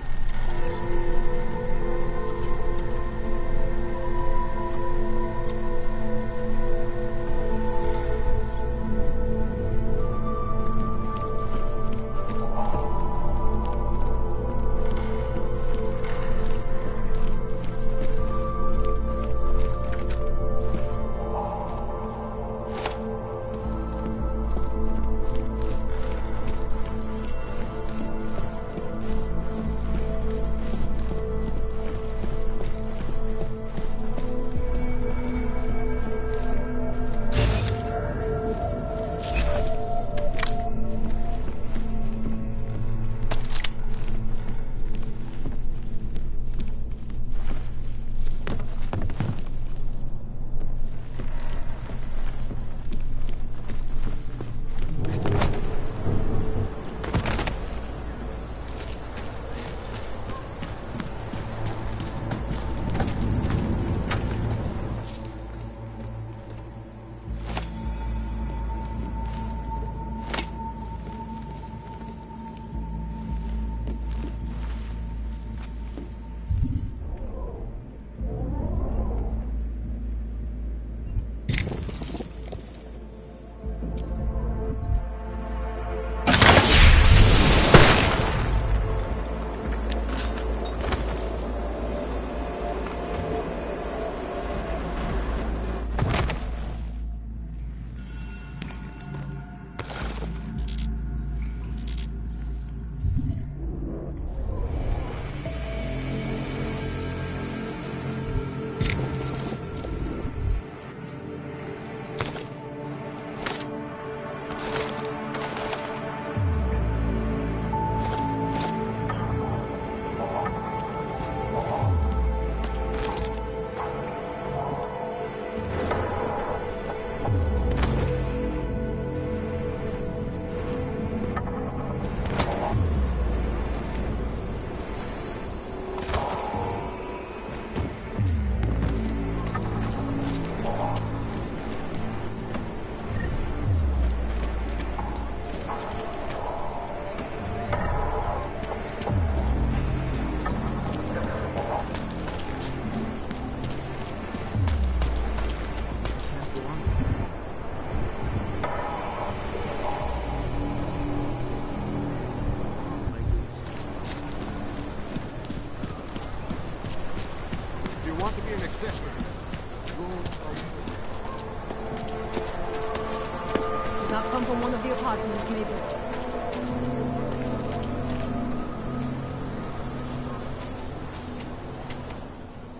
From one of the apartments, maybe.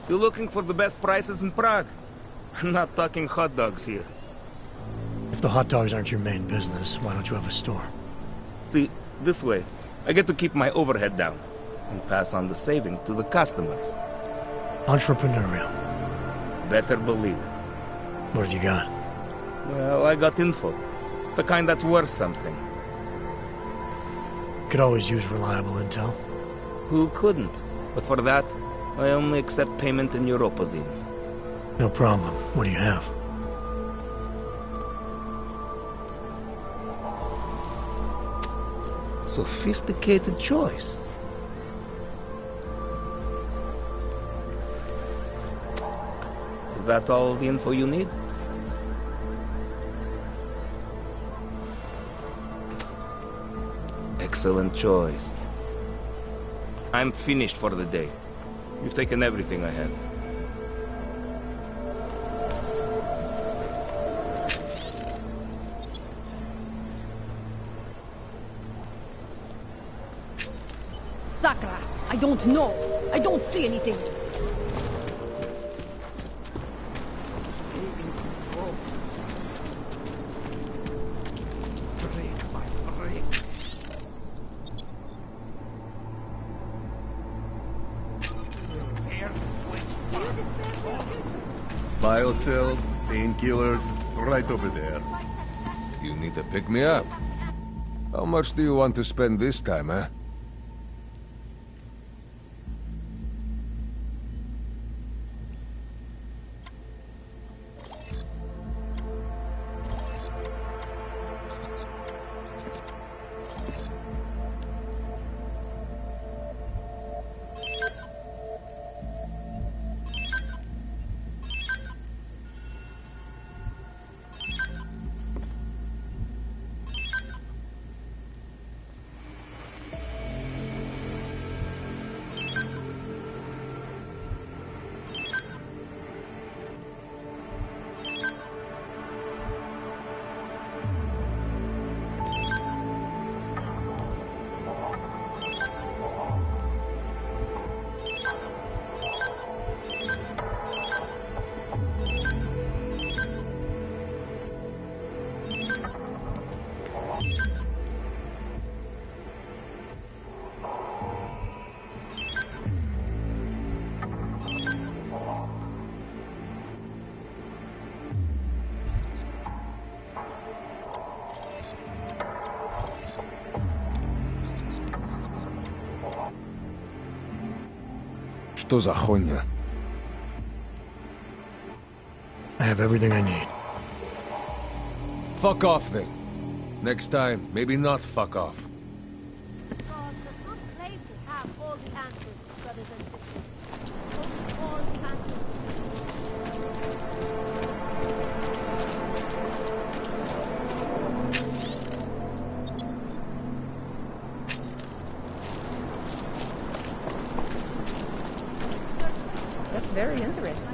You looking for the best prices in Prague? I'm not talking hot dogs here. If the hot dogs aren't your main business, why don't you have a store? See, this way, I get to keep my overhead down and pass on the savings to the customers. Entrepreneurial. Better believe it. What have you got? Well, I got info. The kind that's worth something. Could always use reliable intel. Who couldn't? But for that, I only accept payment in Europozine. No problem. What do you have? Sophisticated choice. Is that all the info you need? Excellent choice. I'm finished for the day. You've taken everything I had. Sakra! I don't know. I don't see anything. Biocells, painkillers, right over there. You need to pick me up. How much do you want to spend this time, huh? Что за хуйня? I have everything I need. Fuck off then. Next time, maybe not fuck off. That's very interesting.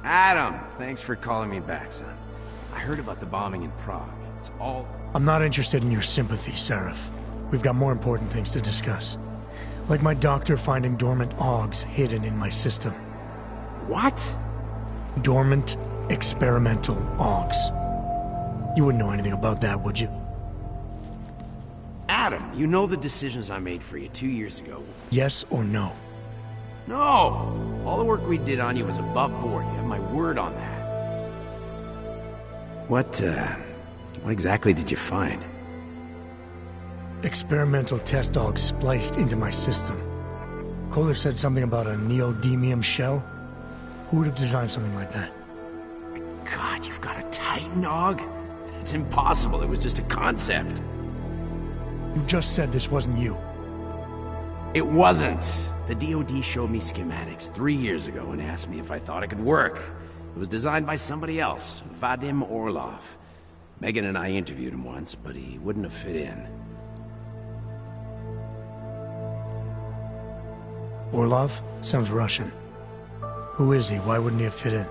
Adam, thanks for calling me back, son. I heard about the bombing in Prague. It's all... I'm not interested in your sympathy, Seraph. We've got more important things to discuss. Like my doctor finding dormant AUGs hidden in my system. What? Dormant experimental AUGs. You wouldn't know anything about that, would you? Adam, you know the decisions I made for you 2 years ago. Yes or no? No! All the work we did on you was above board. You have my word on that. What exactly did you find? Experimental test AUGs spliced into my system. Kohler said something about a neodymium shell. Who would have designed something like that? God, you've got a Titan AUG? It's impossible. It was just a concept. You just said this wasn't you. It wasn't. The DoD showed me schematics 3 years ago and asked me if I thought it could work. It was designed by somebody else, Vadim Orlov. Megan and I interviewed him once, but he wouldn't have fit in. Orlov? Sounds Russian. Who is he? Why wouldn't he have fit in?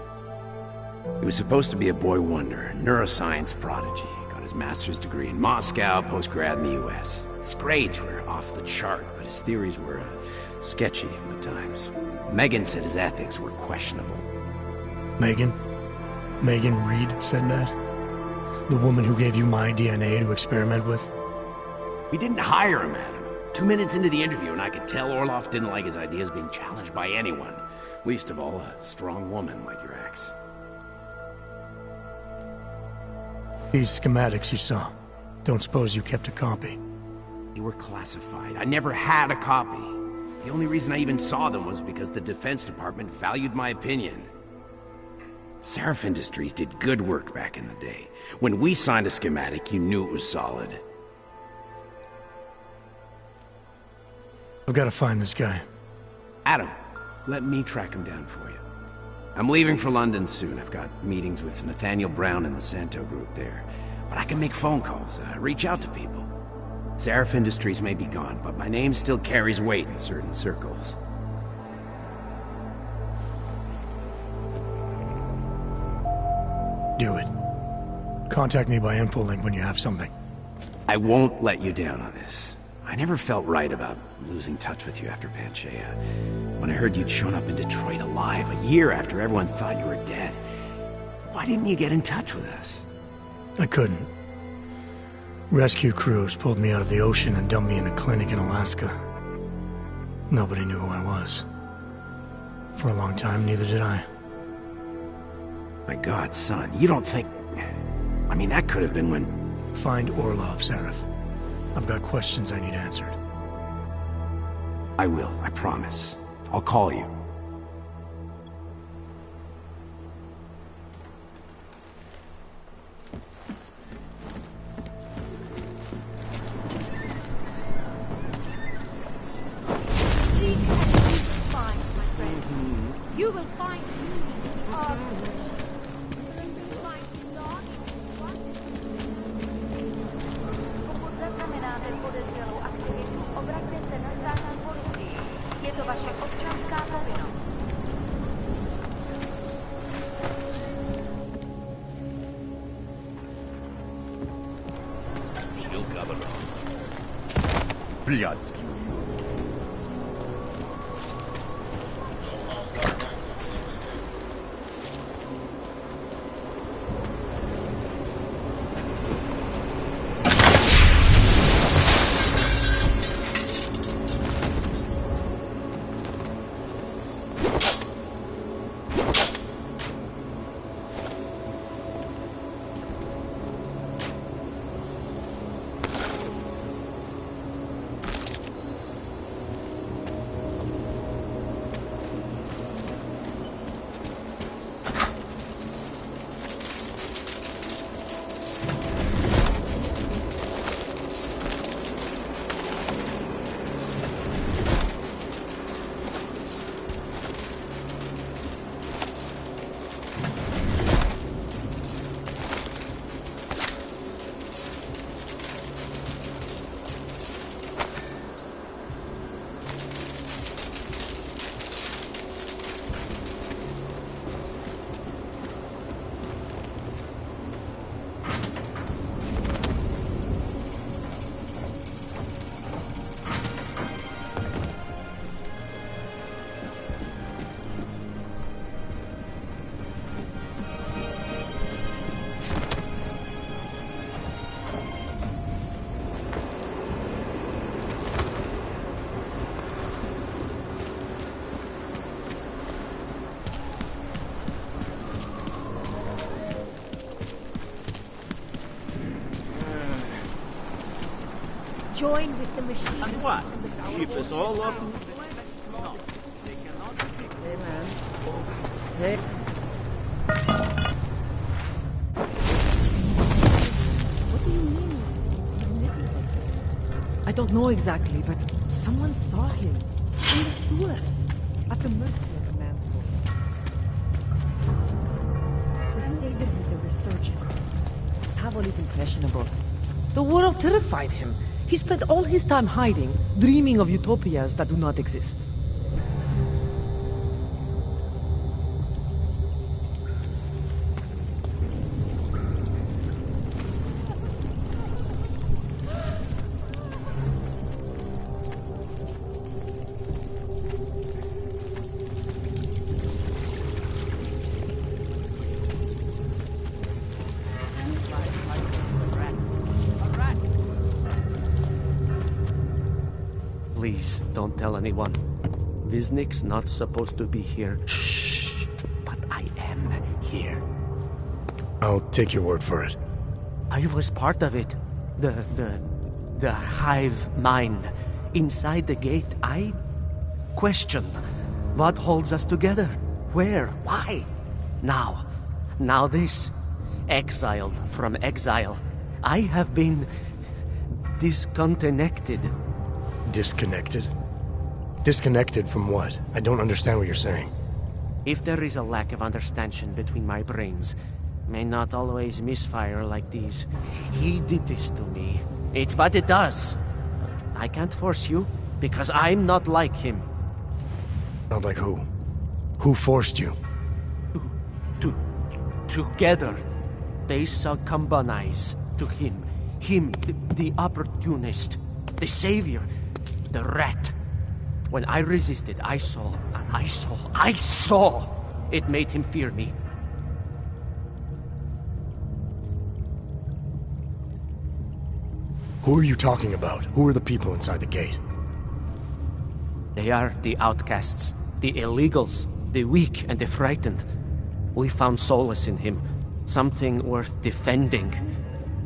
He was supposed to be a boy wonder, a neuroscience prodigy. Got his master's degree in Moscow, post-grad in the US. His grades were off the chart, but his theories were sketchy at times. Megan said his ethics were questionable. Megan? Megan Reed said that? The woman who gave you my DNA to experiment with? We didn't hire him, Adam. 2 minutes into the interview, and I could tell Orlov didn't like his ideas being challenged by anyone. Least of all, a strong woman like your ex. These schematics you saw. Don't suppose you kept a copy? They were classified. I never had a copy. The only reason I even saw them was because the Defense Department valued my opinion. Seraph Industries did good work back in the day. When we signed a schematic, you knew it was solid. I've got to find this guy. Adam, let me track him down for you. I'm leaving for London soon. I've got meetings with Nathaniel Brown and the Santo group there. But I can make phone calls, reach out to people. Seraph Industries may be gone, but my name still carries weight in certain circles. Do it. Contact me by InfoLink when you have something. I won't let you down on this. I never felt right about losing touch with you after Panchea. When I heard you'd shown up in Detroit alive a year after everyone thought you were dead. Why didn't you get in touch with us? I couldn't. Rescue crews pulled me out of the ocean and dumped me in a clinic in Alaska. Nobody knew who I was. For a long time, neither did I. My God, son, you don't think... I mean, that could have been when... Find Orlov, Seraph. I've got questions I need answered. I will, I promise. I'll call you. You will find Zaznamenáte podezřelou aktivitu, obraťte se na státní policii. Je to vaše občanská povinnost. Блядский. join with the machine. And what? Ship us all up? Hey, man. Hey. What do you mean? I don't know exactly, but someone saw him in the sewers, at the mercy of the man's voice. They say there is a resurgence. Pavel is impressionable. The world terrified him. He spent all his time hiding, dreaming of utopias that do not exist. Please, don't tell anyone. Viznik's not supposed to be here. Shh! But I am here. I'll take your word for it. I was part of it. The hive mind. Inside the gate, I questioned what holds us together. Where? Why? Now this. Exiled from exile. I have been disconnected. Disconnected? Disconnected from what? I don't understand what you're saying. If there is a lack of understanding between my brains, may not always misfire like these. He did this to me. It's what it does. I can't force you, because I'm not like him. Not like who? Who forced you? Together, they succumbanize to him. Him, the opportunist, the savior, the rat. When I resisted, I saw. It made him fear me. Who are you talking about? Who are the people inside the gate? They are the outcasts, the illegals, the weak and the frightened. We found solace in him, something worth defending.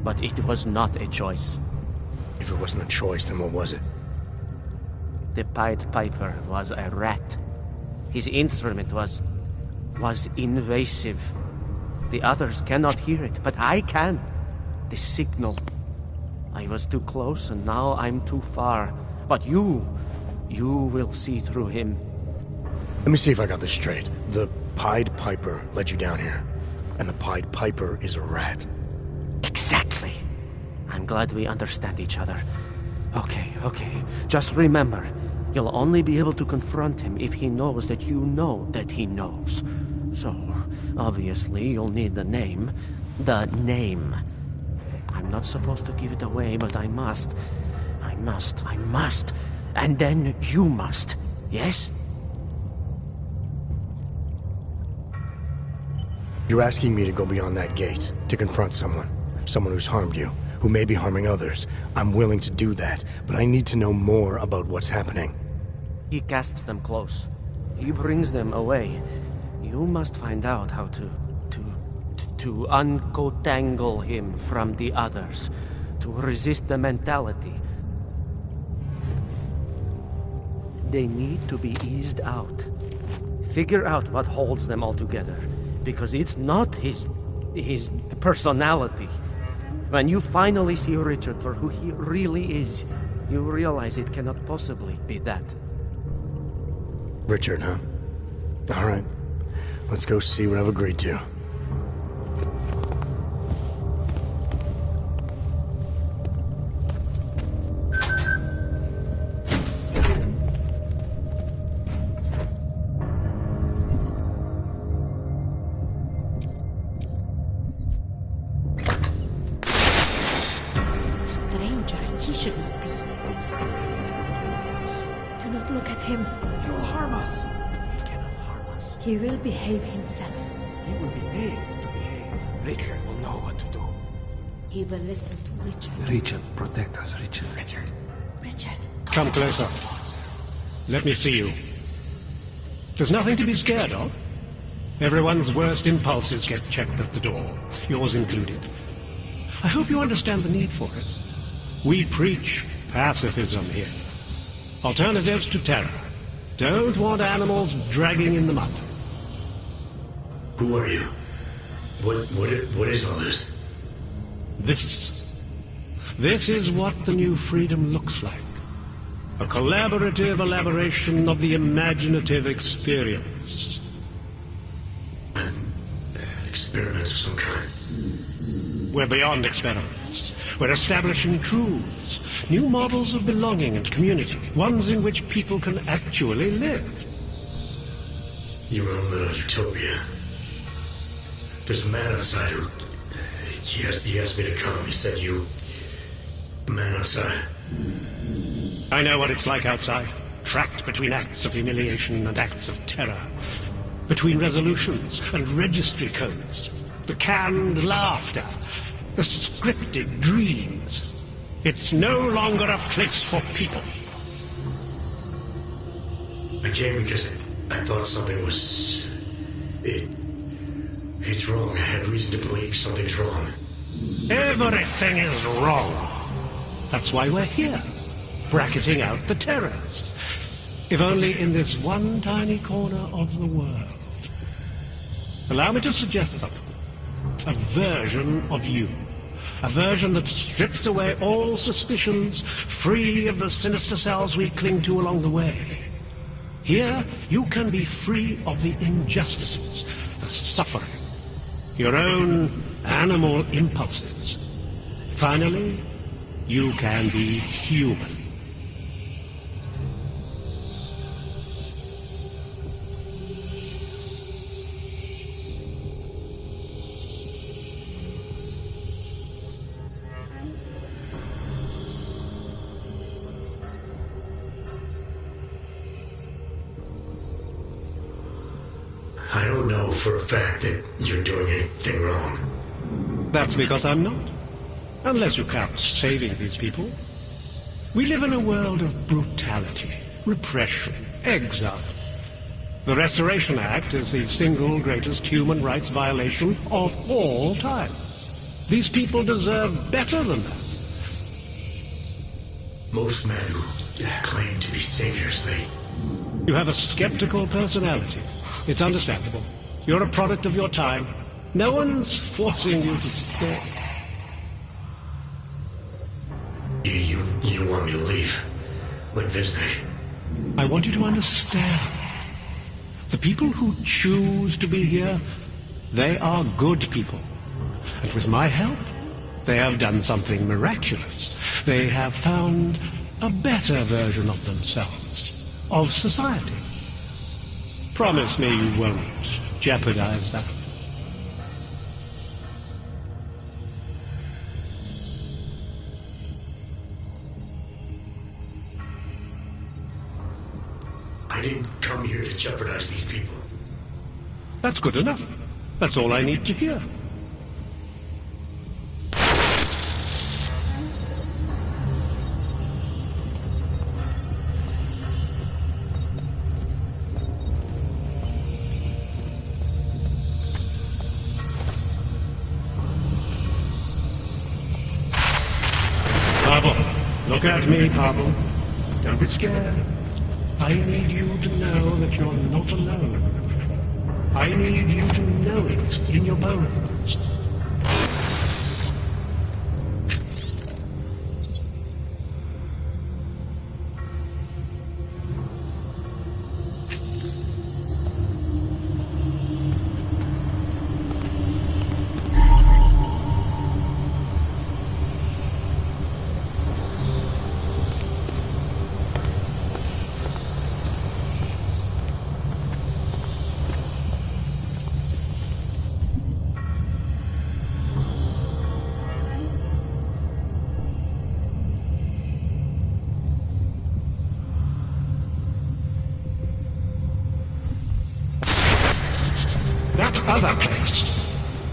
But it was not a choice. If it wasn't a choice, then what was it? The Pied Piper was a rat. His instrument was invasive. The others cannot hear it, but I can. The signal. I was too close, and now I'm too far. But you will see through him. Let me see if I got this straight. The Pied Piper led you down here, and the Pied Piper is a rat. Exactly. I'm glad we understand each other. Okay. Just remember, you'll only be able to confront him if he knows that you know that he knows. So, obviously, you'll need the name. The name. I'm not supposed to give it away, but I must. And then you must. Yes? You're asking me to go beyond that gate, to confront someone who's harmed you, who may be harming others. I'm willing to do that, but I need to know more about what's happening. He casts them close. He brings them away. You must find out how to uncotangle him from the others, to resist the mentality. They need to be eased out. Figure out what holds them all together, because it's not his personality. When you finally see Richard for who he really is, you realize it cannot possibly be that. Richard, huh? All right. Let's go see what I've agreed to. He will behave himself. He will be made to behave. Richard will know what to do. He will listen to Richard. Richard, protect us, Richard. Richard. Come closer. Let me see you. There's nothing to be scared of. Everyone's worst impulses get checked at the door, yours included. I hope you understand the need for it. We preach Pacifism here. Alternatives to terror. Don't want animals dragging in the mud. Who are you? What is all this? This is what the new freedom looks like. A collaborative elaboration of the imaginative experience. An experiment of some kind. We're beyond experiments. We're establishing truths, new models of belonging and community, ones in which people can actually live. Your own little utopia. There's a man outside who... He asked me to come. He said you... The man outside. I know what it's like outside. Trapped between acts of humiliation and acts of terror. Between resolutions and registry codes. The canned laughter. The scripted dreams. It's no longer a place for people. I came because I thought something was... It's wrong. I had reason to believe something's wrong. Everything is wrong. That's why we're here. Bracketing out the terrors. If only in this one tiny corner of the world. Allow me to suggest something. A version of you. A version that strips away all suspicions, free of the sinister cells we cling to along the way. Here, you can be free of the injustices, the suffering, your own animal impulses. Finally, you can be human. I don't know for a fact that you're doing anything wrong. That's because I'm not. Unless you count saving these people. We live in a world of brutality, repression, exile. The Restoration Act is the single greatest human rights violation of all time. These people deserve better than that. Most men who claim to be saviors, You have a skeptical personality. It's understandable. You're a product of your time. No one's forcing you to stay. You want me to leave? Like Viznik? I want you to understand. The people who choose to be here, they are good people. And with my help, they have done something miraculous. They have found a better version of themselves, of society. Promise me you won't jeopardize that. I didn't come here to jeopardize these people. That's good enough. That's all I need to hear. Pavel, look at me, Pavel. Don't be scared. I need you to know that you're not alone. I need you to know it in your bones. That other place.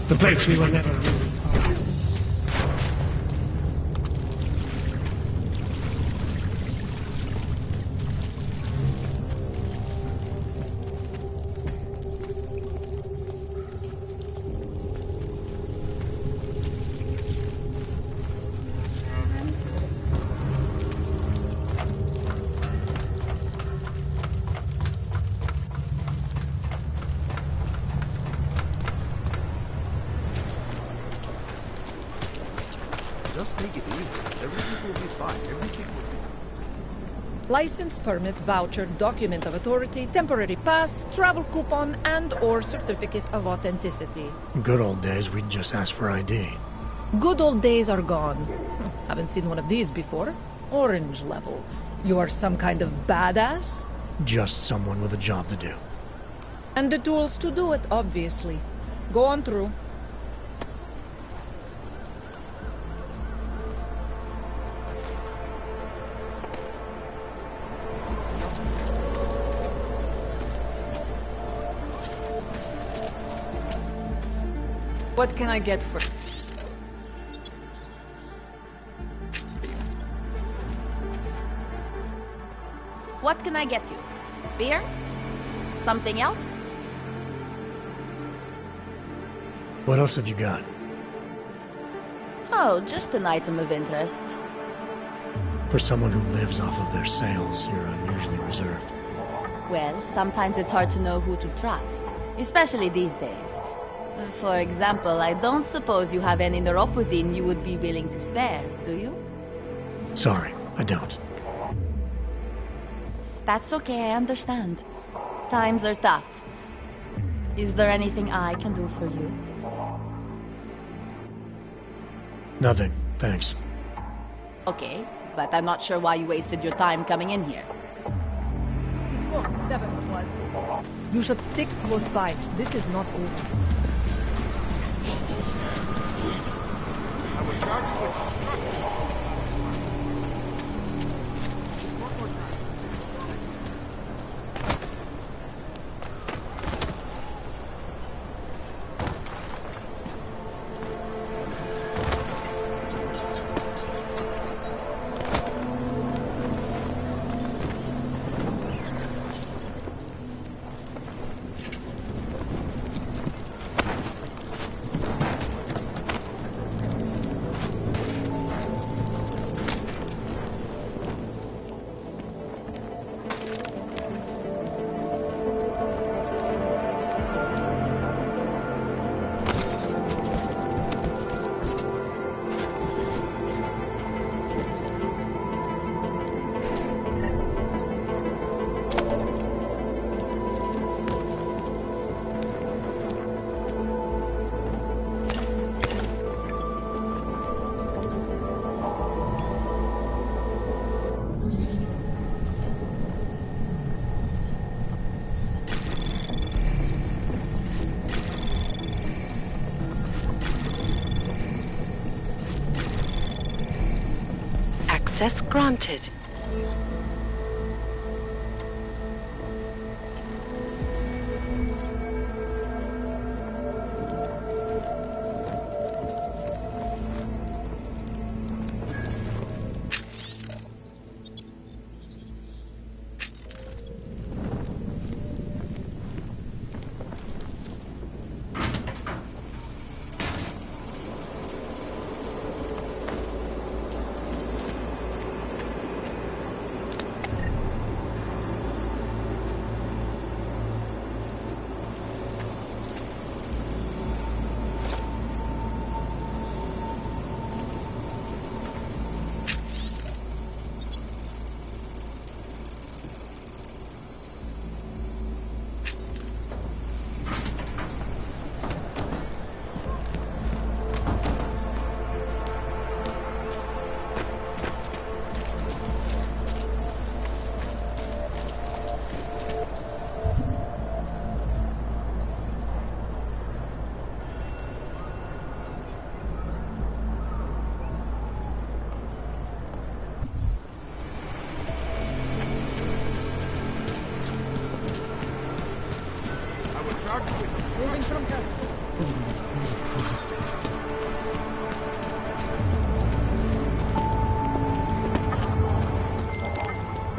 The place we were never really part of. Just take it easy. Everything will be fine. Everything will be... License, permit, voucher, document of authority, temporary pass, travel coupon, and/or certificate of authenticity. Good old days, we'd just ask for ID. Good old days are gone. Haven't seen one of these before. Orange level. You are some kind of badass? Just someone with a job to do. And the tools to do it, obviously. Go on through. What can I get for... What can I get you? Beer? Something else? What else have you got? Oh, just an item of interest. For someone who lives off of their sales, you're unusually reserved. Well, sometimes it's hard to know who to trust, especially these days. For example, I don't suppose you have any neuropozyne you would be willing to spare, do you? Sorry, I don't. That's okay, I understand. Times are tough. Is there anything I can do for you? Nothing, thanks. Okay, but I'm not sure why you wasted your time coming in here. It's gone, whatever it was. You should stick close by. This is not over. I will charge you with destruction. Access granted.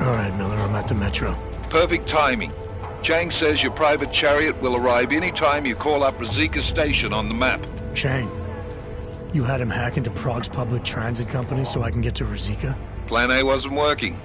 All right, Miller, I'm at the Metro. Perfect timing. Chang says your private chariot will arrive any time you call up Rosika Station on the map. Chang, you had him hack into Prague's public transit company so I can get to Rosika? Plan A wasn't working.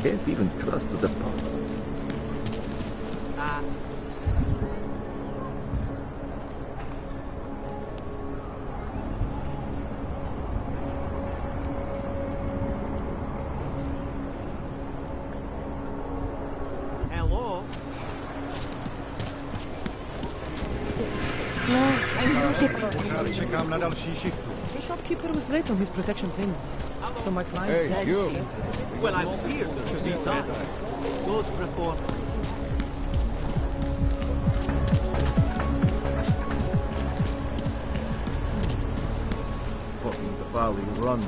Can't even trust the pump. Hello? The shopkeeper was late on his protection payments, so my client... Hey, you! Well, I'm here because he died. Those report. Fucking the valley run.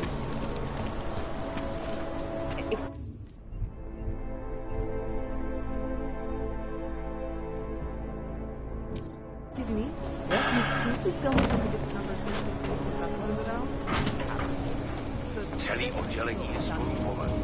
Excuse me? Can you please tell me how to get the number Celý oddělení je zkontrolovaný.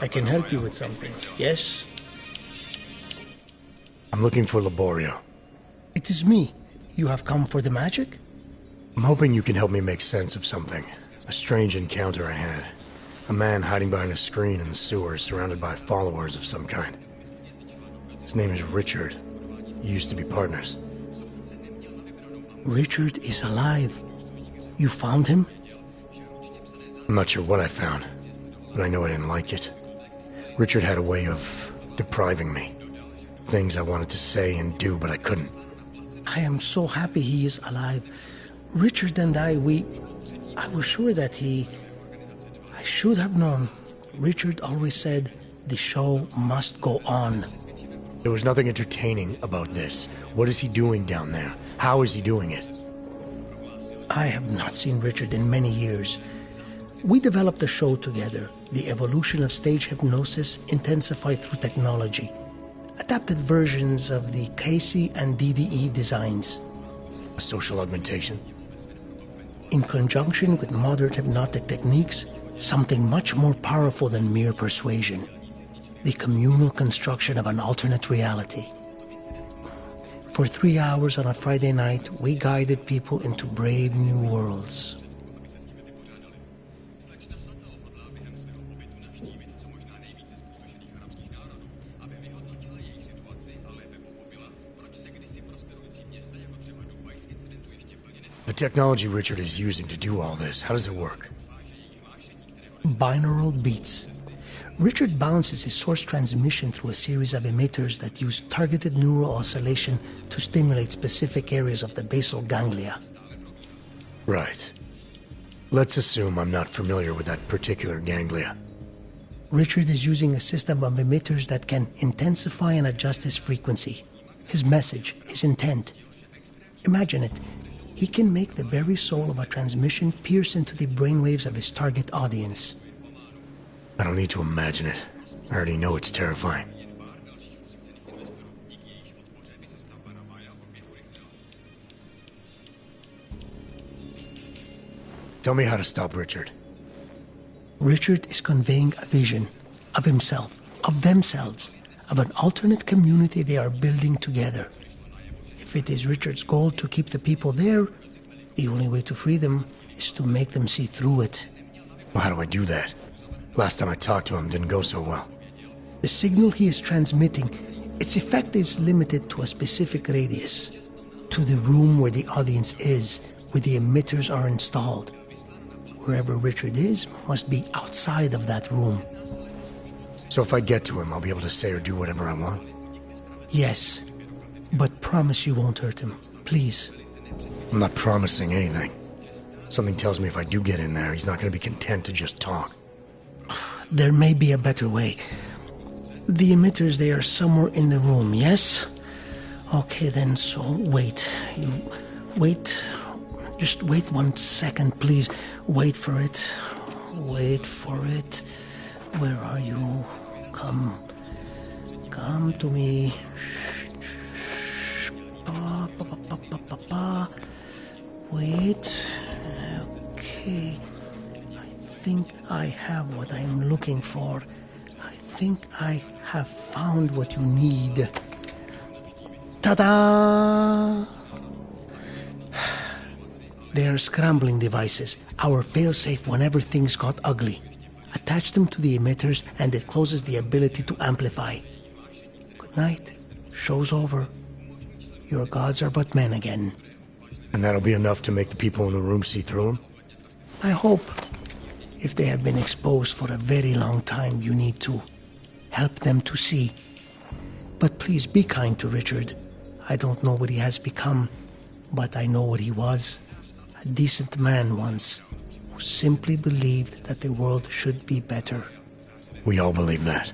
I can help you with something, yes? I'm looking for Laborio. It is me. You have come for the magic? I'm hoping you can help me make sense of something. A strange encounter I had. A man hiding behind a screen in the sewers, surrounded by followers of some kind. His name is Richard. He used to be partners. Richard is alive. You found him? I'm not sure what I found, but I know I didn't like it. Richard had a way of depriving me. Things I wanted to say and do, but I couldn't. I am so happy he is alive. Richard and I was sure that I should have known. Richard always said, the show must go on. There was nothing entertaining about this. What is he doing down there? How is he doing it? I have not seen Richard in many years. We developed a show together, The Evolution of Stage Hypnosis Intensified Through Technology. Adapted versions of the Casey and DDE designs. A social augmentation? In conjunction with modern hypnotic techniques, something much more powerful than mere persuasion. The communal construction of an alternate reality. For 3 hours on a Friday night, we guided people into brave new worlds. The technology Richard is using to do all this, how does it work? Binaural beats. Richard bounces his source transmission through a series of emitters that use targeted neural oscillation to stimulate specific areas of the basal ganglia. Right. Let's assume I'm not familiar with that particular ganglia. Richard is using a system of emitters that can intensify and adjust his frequency, his message, his intent. Imagine it. He can make the very soul of a transmission pierce into the brainwaves of his target audience. I don't need to imagine it. I already know it's terrifying. Tell me how to stop Richard. Richard is conveying a vision of himself, of themselves, of an alternate community they are building together. If it is Richard's goal to keep the people there, the only way to free them is to make them see through it. Well, how do I do that? Last time I talked to him didn't go so well. The signal he is transmitting, its effect is limited to a specific radius. To the room where the audience is, where the emitters are installed. Wherever Richard is must be outside of that room. So if I get to him, I'll be able to say or do whatever I want? Yes, but promise you won't hurt him, please. I'm not promising anything. Something tells me if I do get in there, he's not going to be content to just talk. There may be a better way. The emitters, they are somewhere in the room, yes? Okay then, so wait. You wait. Just wait 1 second, please. Wait for it. Wait for it. Where are you? Come. Come to me. Shh. Pa, pa, pa, pa, pa, pa, pa. Wait. Okay. I think I have what I'm looking for. I think I have found what you need. Ta-da! They are scrambling devices, our failsafe whenever things got ugly. Attach them to the emitters and it closes the ability to amplify. Good night. Show's over. Your gods are but men again. And that'll be enough to make the people in the room see through them? I hope. If they have been exposed for a very long time, you need to help them to see. But please be kind to Richard. I don't know what he has become, but I know what he was. A decent man once, who simply believed that the world should be better. We all believe that.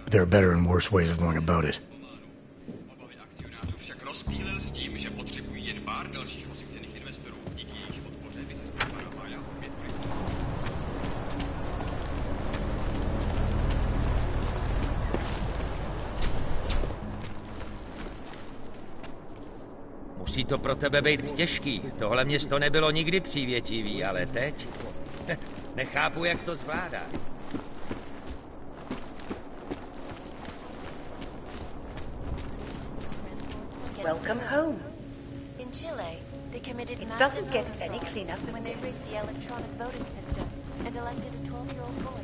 But there are better and worse ways of going about it. Musí to pro tebe být těžký. Tohle město nebylo nikdy přívětivý, ale teď... Nechápu, jak to zvládá. Welcome home. In Chile, they committed It massive doesn't get vote any fraud cleaner than when they this. rigged the electronic voting system and elected a 12-year-old boy.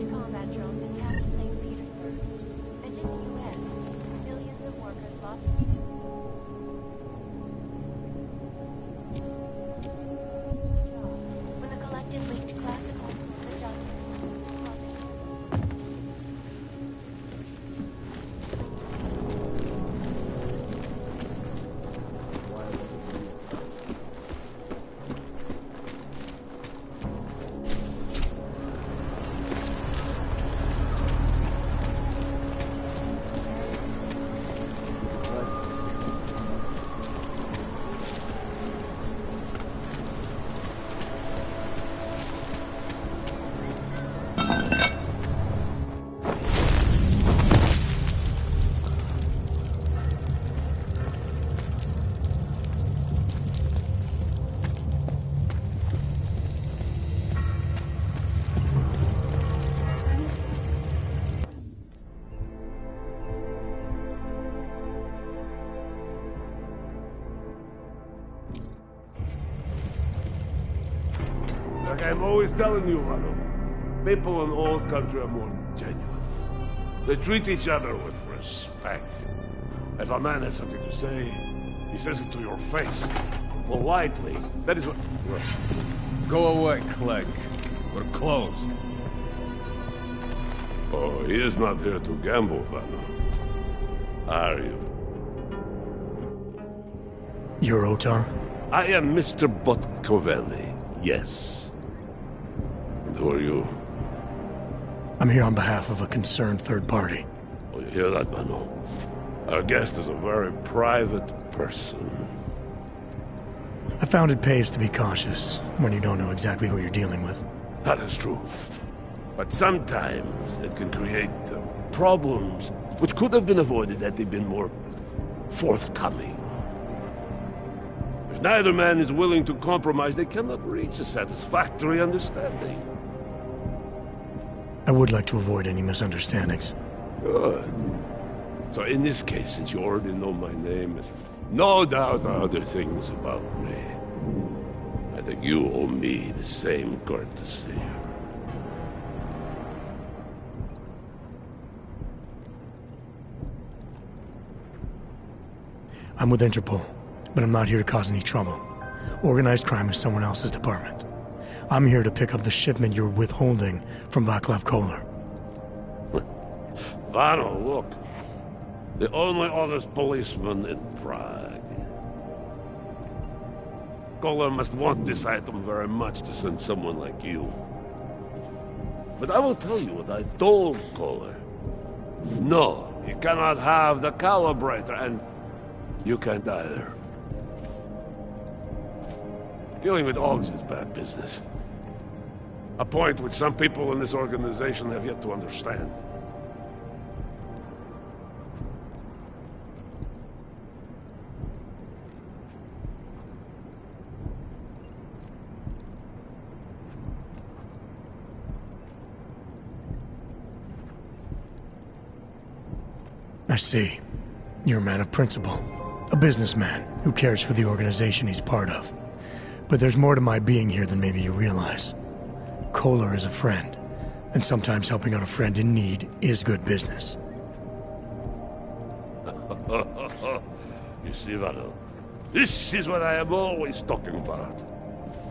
Combat drones attacked St. Petersburg, and in the U.S., millions of workers lost. When the collective leaked classical, the Like I'm always telling you, Rano, people in all country are more genuine. They treat each other with respect. If a man has something to say, he says it to your face. Politely. That is what... Go away, Clegg. We're closed. Oh, he is not here to gamble, Vano. Are you? You're Otar? I am Mr. Botkovelli, yes. And who are you? I'm here on behalf of a concerned third party. Oh, you hear that, Vano? Our guest is a very private person. I found it pays to be cautious when you don't know exactly who you're dealing with. That is true. But sometimes it can create problems which could have been avoided had they been more forthcoming. If neither man is willing to compromise, they cannot reach a satisfactory understanding. I would like to avoid any misunderstandings. Good. So in this case, since you already know my name, and no doubt other things about me, I think you owe me the same courtesy. I'm with Interpol, but I'm not here to cause any trouble. Organized crime is someone else's department. I'm here to pick up the shipment you're withholding from Václav Koller. Vano, look. The only honest policeman in Prague. Koller must want this item very much to send someone like you. But I will tell you what I told Koller. No, he cannot have the calibrator, and you can't either. Dealing with Augs is bad business. A point which some people in this organization have yet to understand. I see. You're a man of principle. A businessman who cares for the organization he's part of. But there's more to my being here than maybe you realize. Koller is a friend, and sometimes helping out a friend in need is good business. You see, Vano, this is what I am always talking about.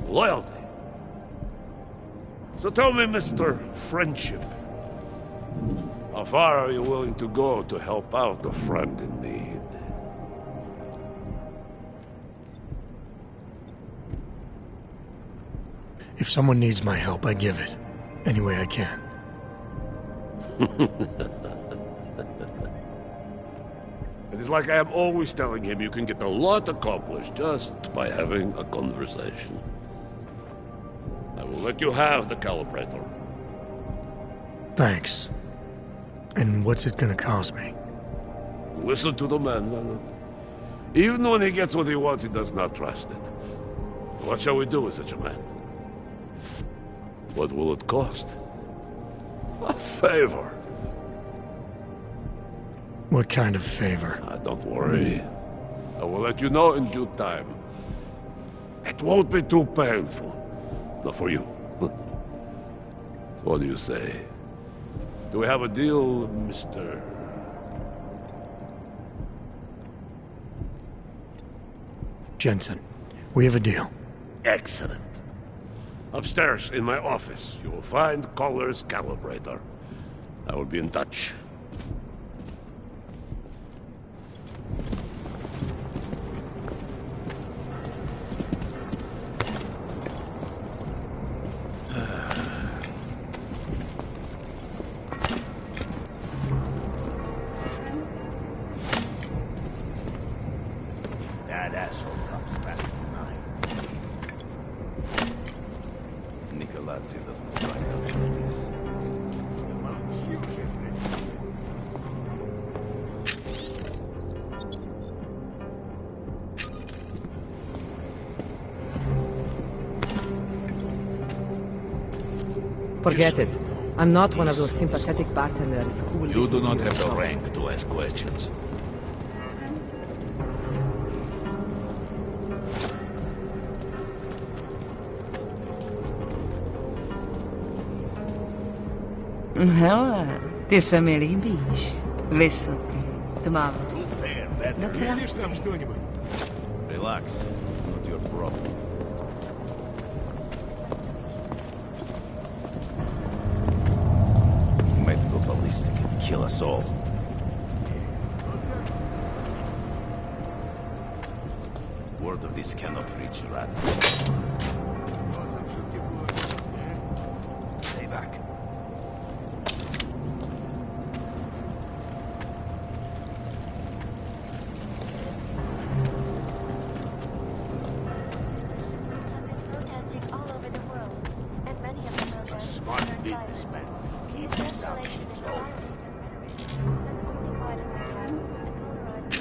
Loyalty. So tell me, Mr. Friendship, how far are you willing to go to help out a friend in need? If someone needs my help, I give it. Any way I can. It is like I am always telling him, you can get a lot accomplished just by having a conversation. I will let you have the calibrator. Thanks. And what's it gonna cost me? Listen to the man, Vano. Even when he gets what he wants, he does not trust it. What shall we do with such a man? What will it cost? A favor. What kind of favor? Don't worry. I will let you know in due time. It won't be too painful. Not for you. What do you say? Do we have a deal, Mr. Jensen? We have a deal. Excellent. Upstairs in my office, you will find Koller's calibrator. I will be in touch. That asshole comes back tonight. Nikolazzi doesn't try out like this. Forget it. I'm not one of those sympathetic bartenders who will... You do not have the rank to ask questions. Ty se mi líbíš. Vysoký, tmavý. Docela. Relax. It's not your problem. Might go ballistic and kill us all. Word of this cannot reach Rad. Stay back. Protesting all over the world, and many of the protesters Smart are businessman. Keep The his mouth escalation in shut. violence and rhetoric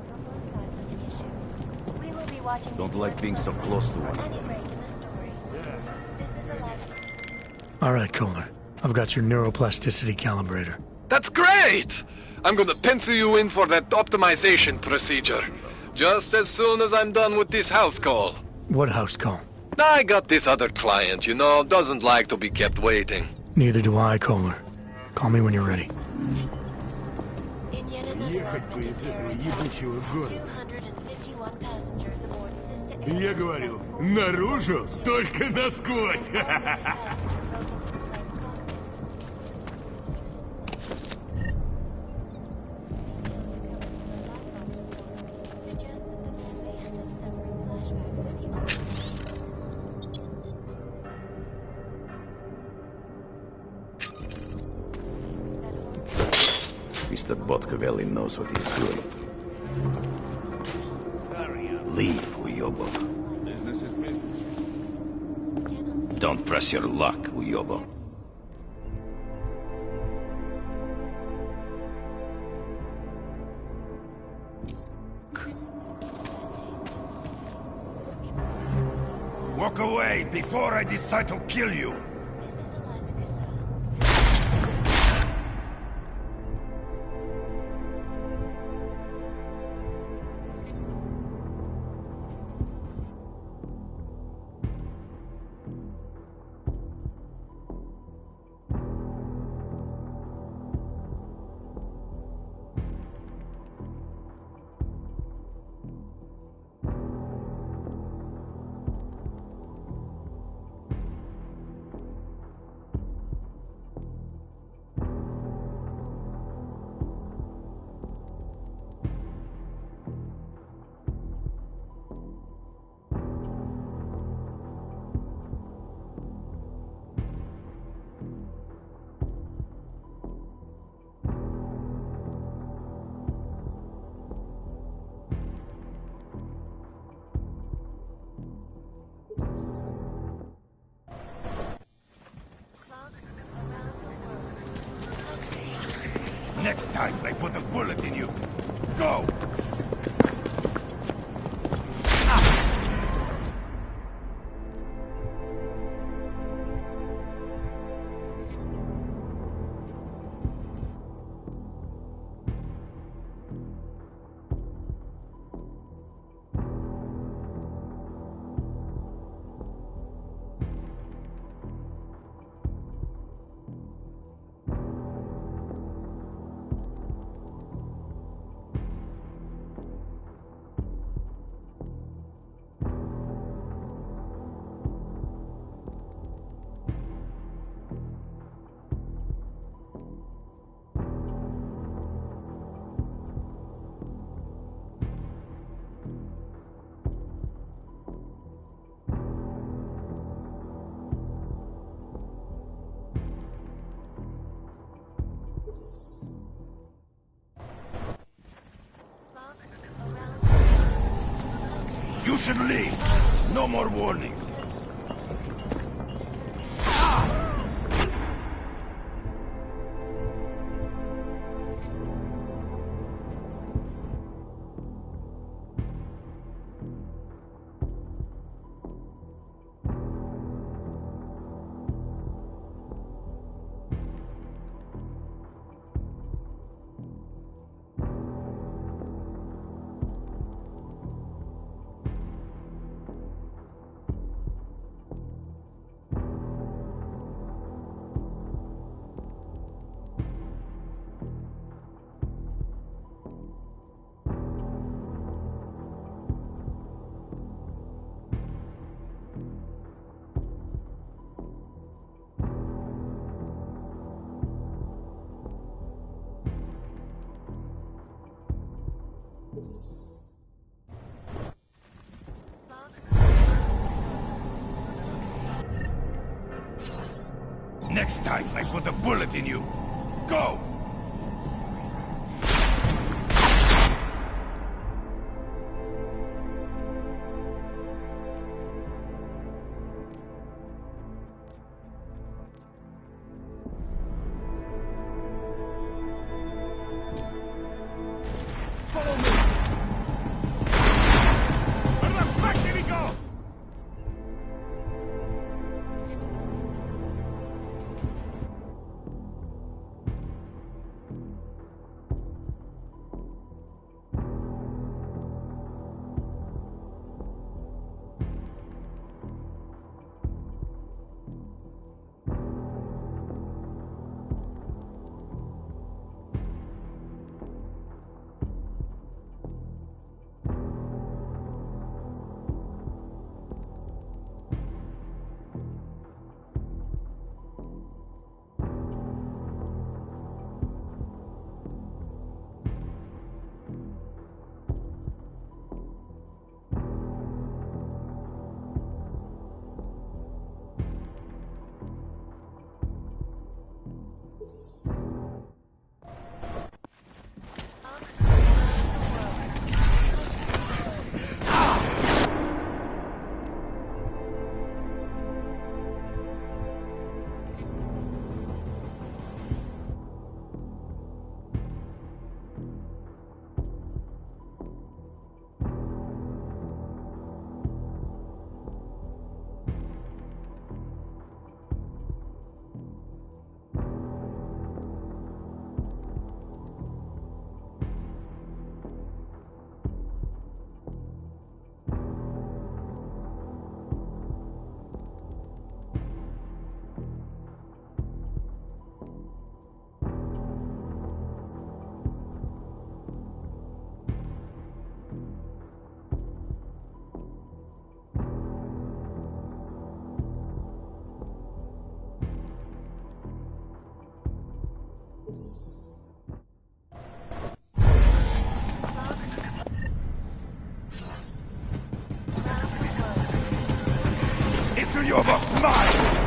has only widened the gap. We will be watching. Don't like being so close to one. Any break in the story. This is a live. All right, Koller. I've got your neuroplasticity calibrator. That's great! I'm gonna pencil you in for that optimization procedure. Just as soon as I'm done with this house call. What house call? I got this other client, you know, doesn't like to be kept waiting. Neither do I, Kohler. Call me when you're ready. In yet another augmented terror attack, 251 passengers aboard Sister Я говорю, наружу, только насквозь. Mr. Botkovelli knows what he's doing. Leave, Uyobo. Don't press your luck, Uyobo. Walk away before I decide to kill you. Next time I put a bullet in you. Go! You should leave. No more warnings. Next time I put a bullet in you. Go! Follow me! Back he goes! ёбок мать!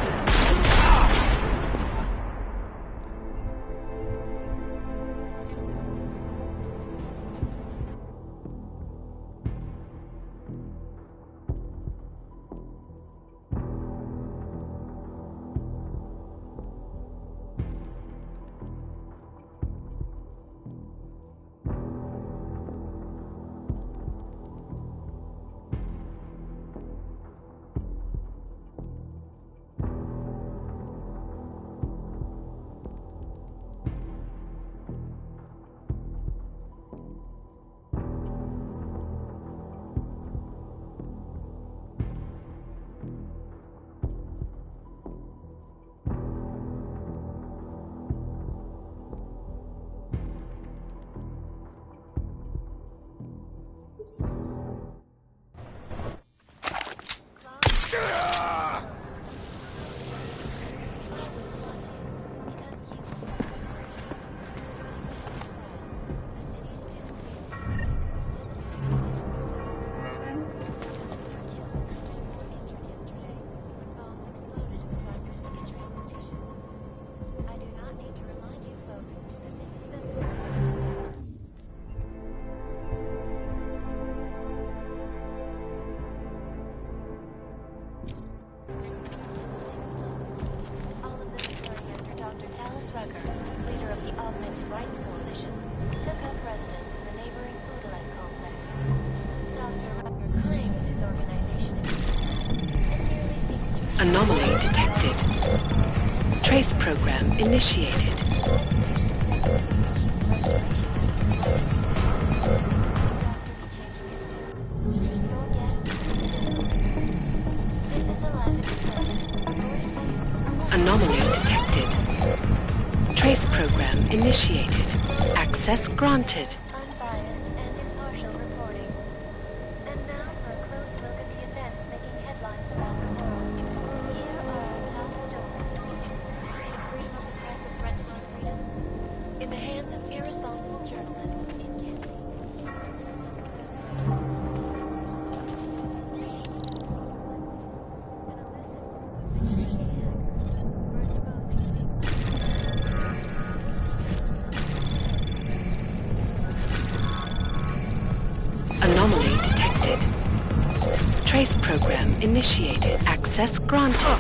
Leader of the Augmented Rights Coalition, took up residence in the neighboring Oodalek complex. Dr. Rucker claims his organization is and merely seeks to... Anomaly detected. Trace program initiated. Anomaly detected. Trace program initiated. Access granted. Unbiased and impartial reporting. And now for a close look at the events making headlines around the world. Here are our top stories. Is freedom of the press a threat to our freedom? In the hands of irresponsible journalists in Kent. Anomaly detected. Trace program initiated. Access granted.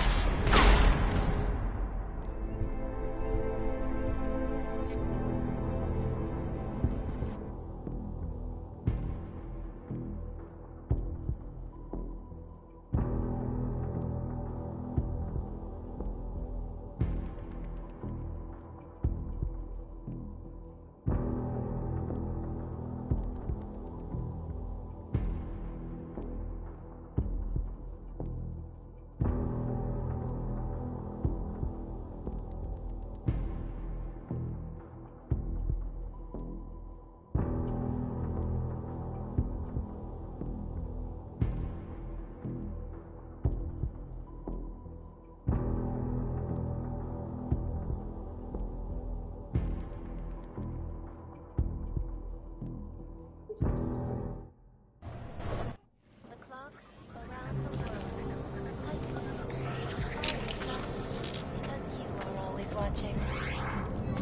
Watching.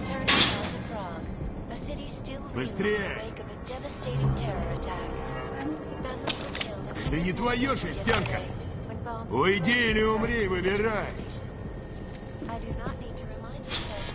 Turning now to Prague, a city still reeling in the wake of a devastating terror attack. Dozens were killed and Да не hundreds твое, more шестенка! yesterday when bombs Уйди или умри, выбирай! I do not need to remind you that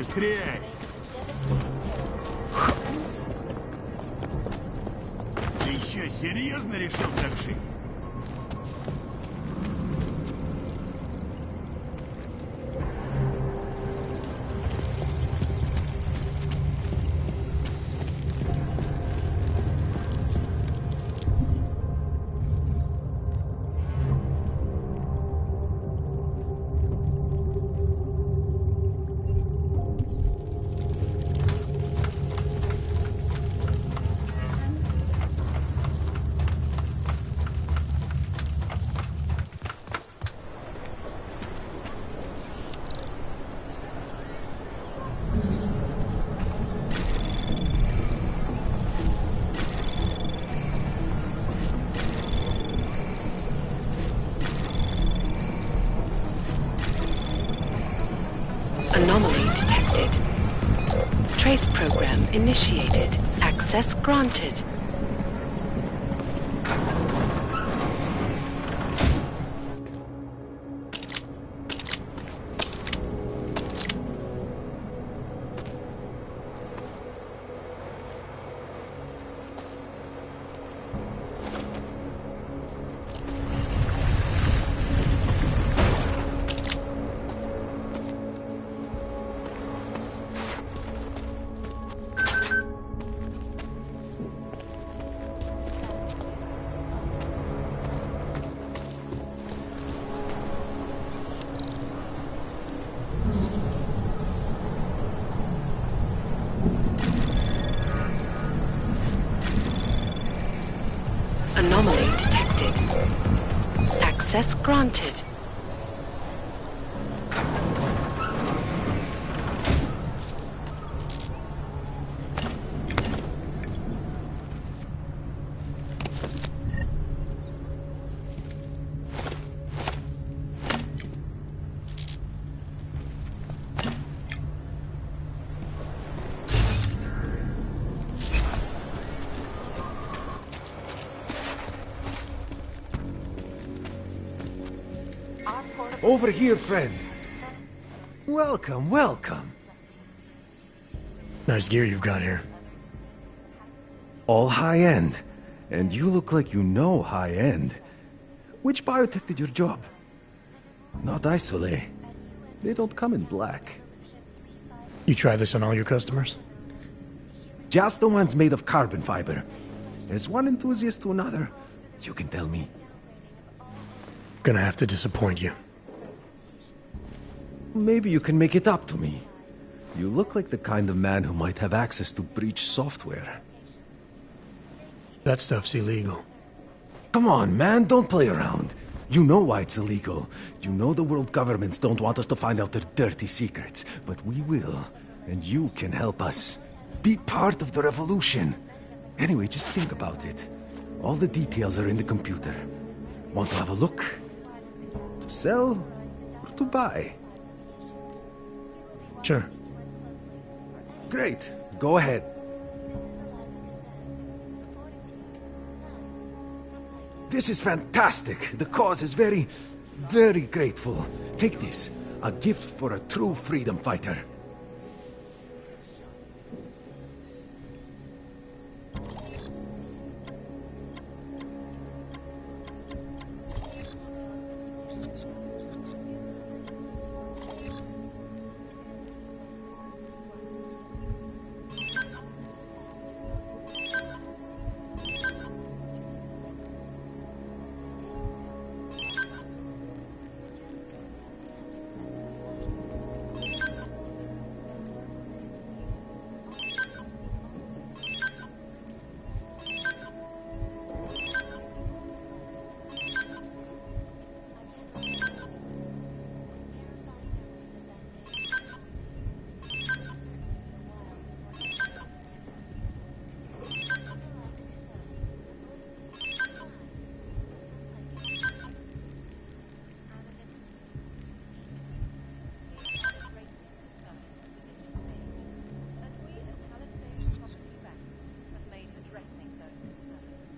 Быстрее! Ты еще серьезно решил так жить? Anomaly detected. Trace program initiated. Access granted. Anomaly detected. Access granted. Over here, friend. Welcome, welcome. Nice gear you've got here. All high-end. And you look like you know high-end. Which biotech did your job? Not Isolate. They don't come in black. You try this on all your customers? Just the ones made of carbon fiber. As one enthusiast to another, you can tell me. Gonna have to disappoint you. Maybe you can make it up to me. You look like the kind of man who might have access to breach software. That stuff's illegal. Come on, man, don't play around. You know why it's illegal. You know the world governments don't want us to find out their dirty secrets. But we will. And you can help us. Be part of the revolution. Anyway, just think about it. All the details are in the computer. Want to have a look? To sell or to buy? Sure. Great. Go ahead. This is fantastic. The cause is very, very grateful. Take this. A gift for a true freedom fighter.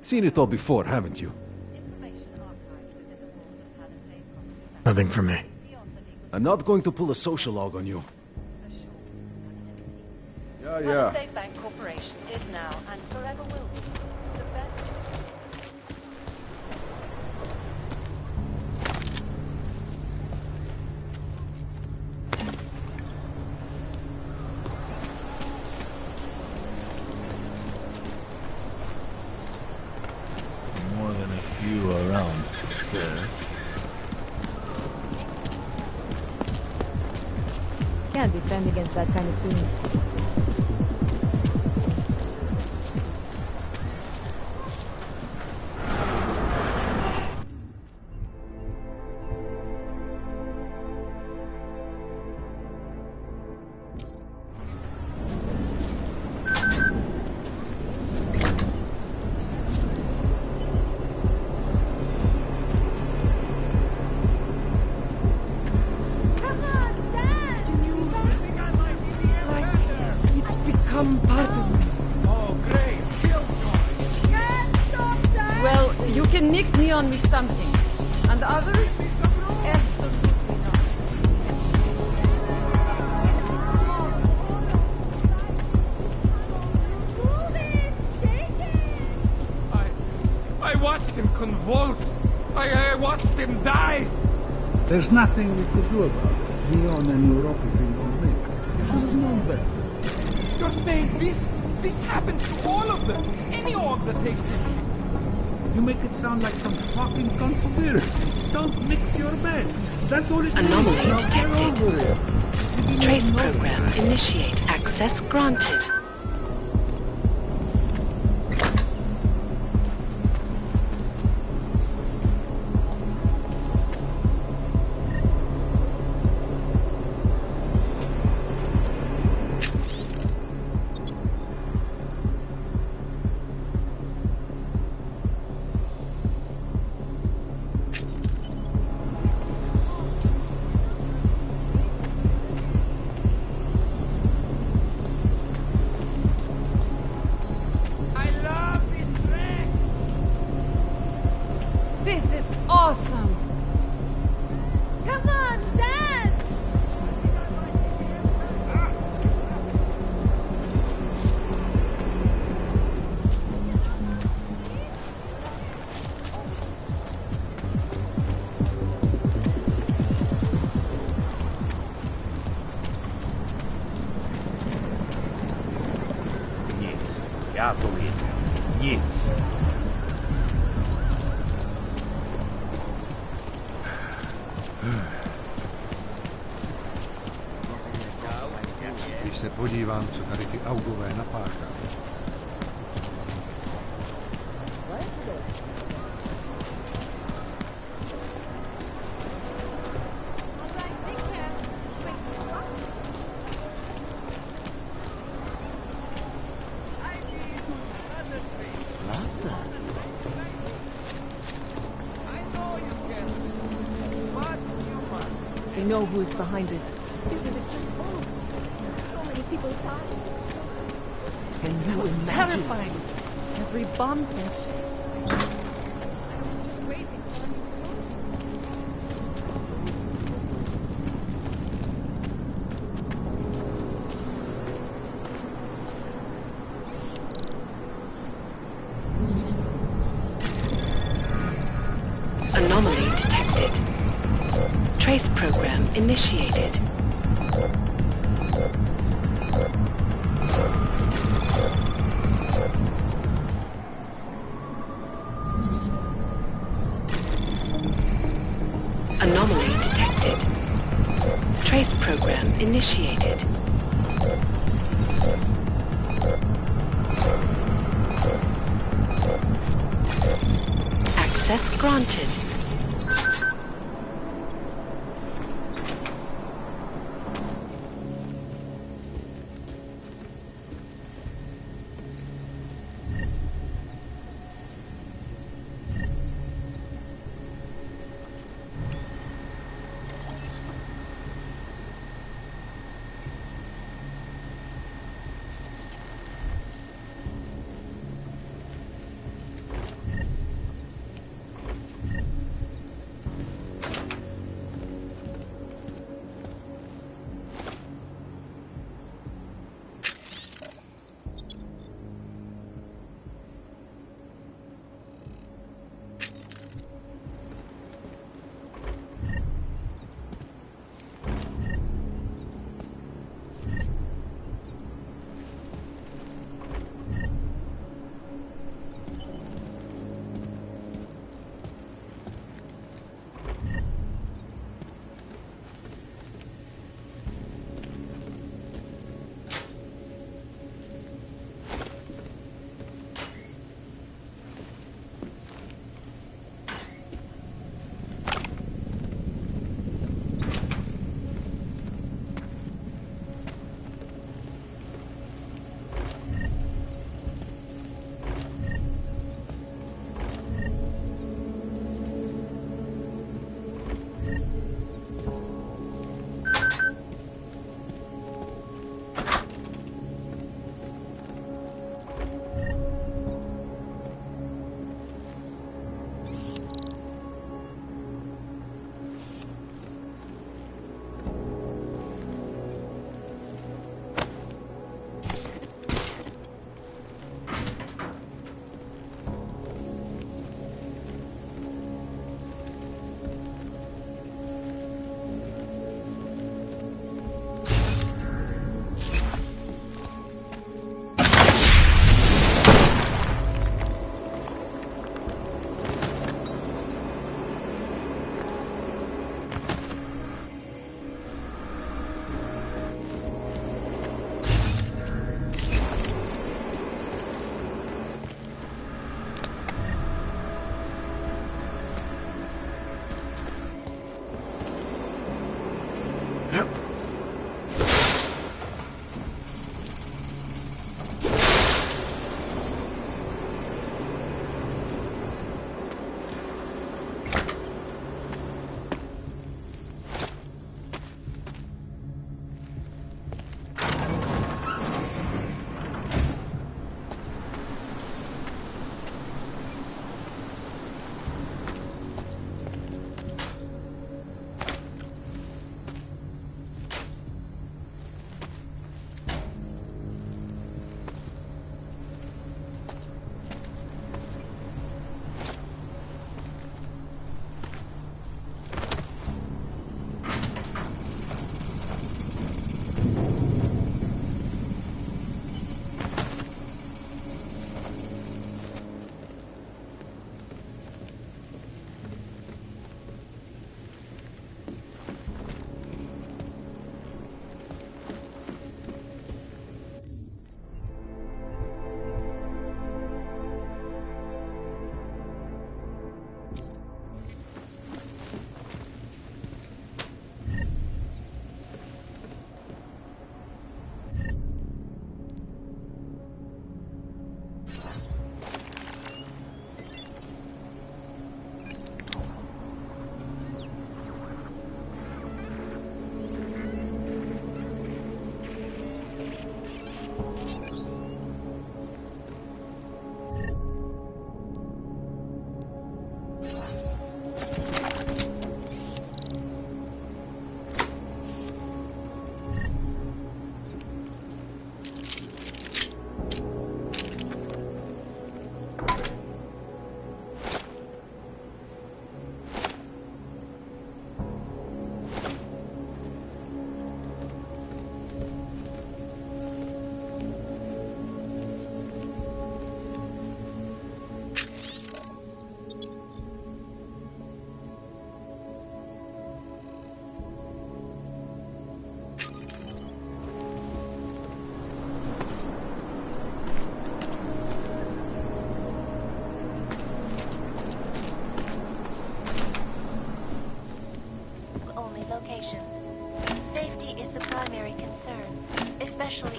Seen it all before, haven't you? Nothing for me. I'm not going to pull a social log on you. Palisade Bank Corporation is now and forever will be the best. More than a few around, sir. Can't defend against that kind of thing. Neon with some things, and others, absolutely not. I watched him convulse. I watched him die. There's nothing we could do about it. Neon and Europe is in your mix. You should have known better. You're saying this happens to all of them? Any org that takes this? You make it sound like some fucking conspiracy. Don't mix your bets. That's all it's Anomaly now detected. get over it. Trace program initiate. Access granted. Awesome! Come on, dance! Nic. Ja to wiem. Nic. Když se podívám, co tady ty augové napáchali. They know who is behind it. Can you imagine? Terrifying. Every bomb test. Anomaly detected. Trace program initiated. Anomaly detected. Trace program initiated. Access granted.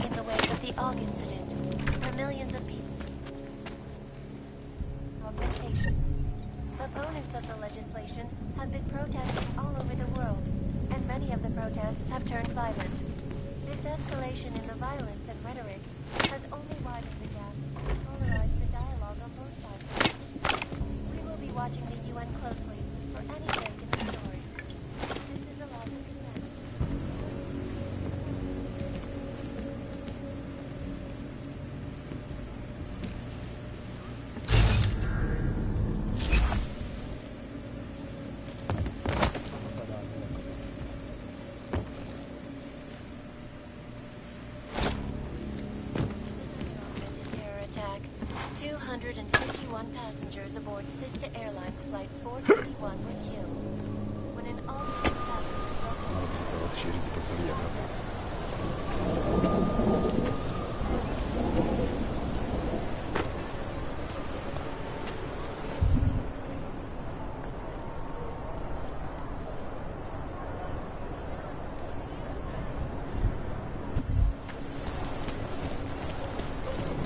in the wake of the Og incident, where millions of people have been taken. Opponents of the legislation have been protesting all over the world, and many of the protests have turned violent. This escalation in the violence and rhetoric has only widened the gap and polarized the dialogue on both sides of the issue. We will be watching the UN closely for any break in the story. This is a loss of humanity. Terror attack. 251 passengers aboard Sister Airlines Flight 451 were killed when an all-new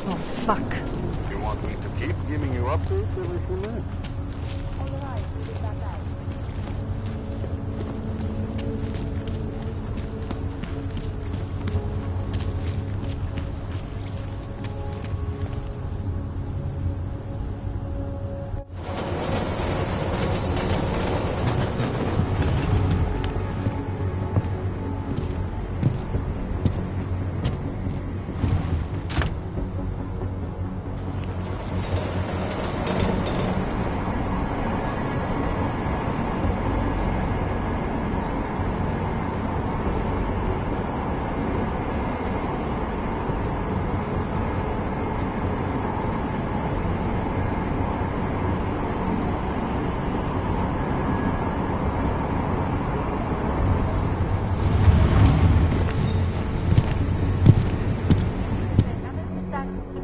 Oh, fuck. You want me to keep giving you updates every few minutes?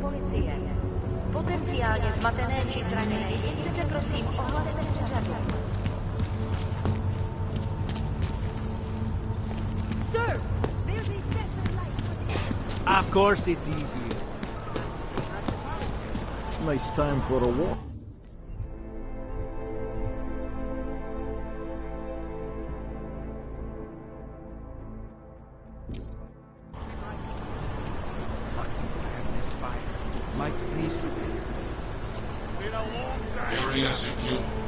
Policie. Potenciálně zmatené či zraněné jedince se prosím ohlaste před řadu. Sir, there's a separate light. Of course it's easy. Nice time for a walk. My face. Area secure.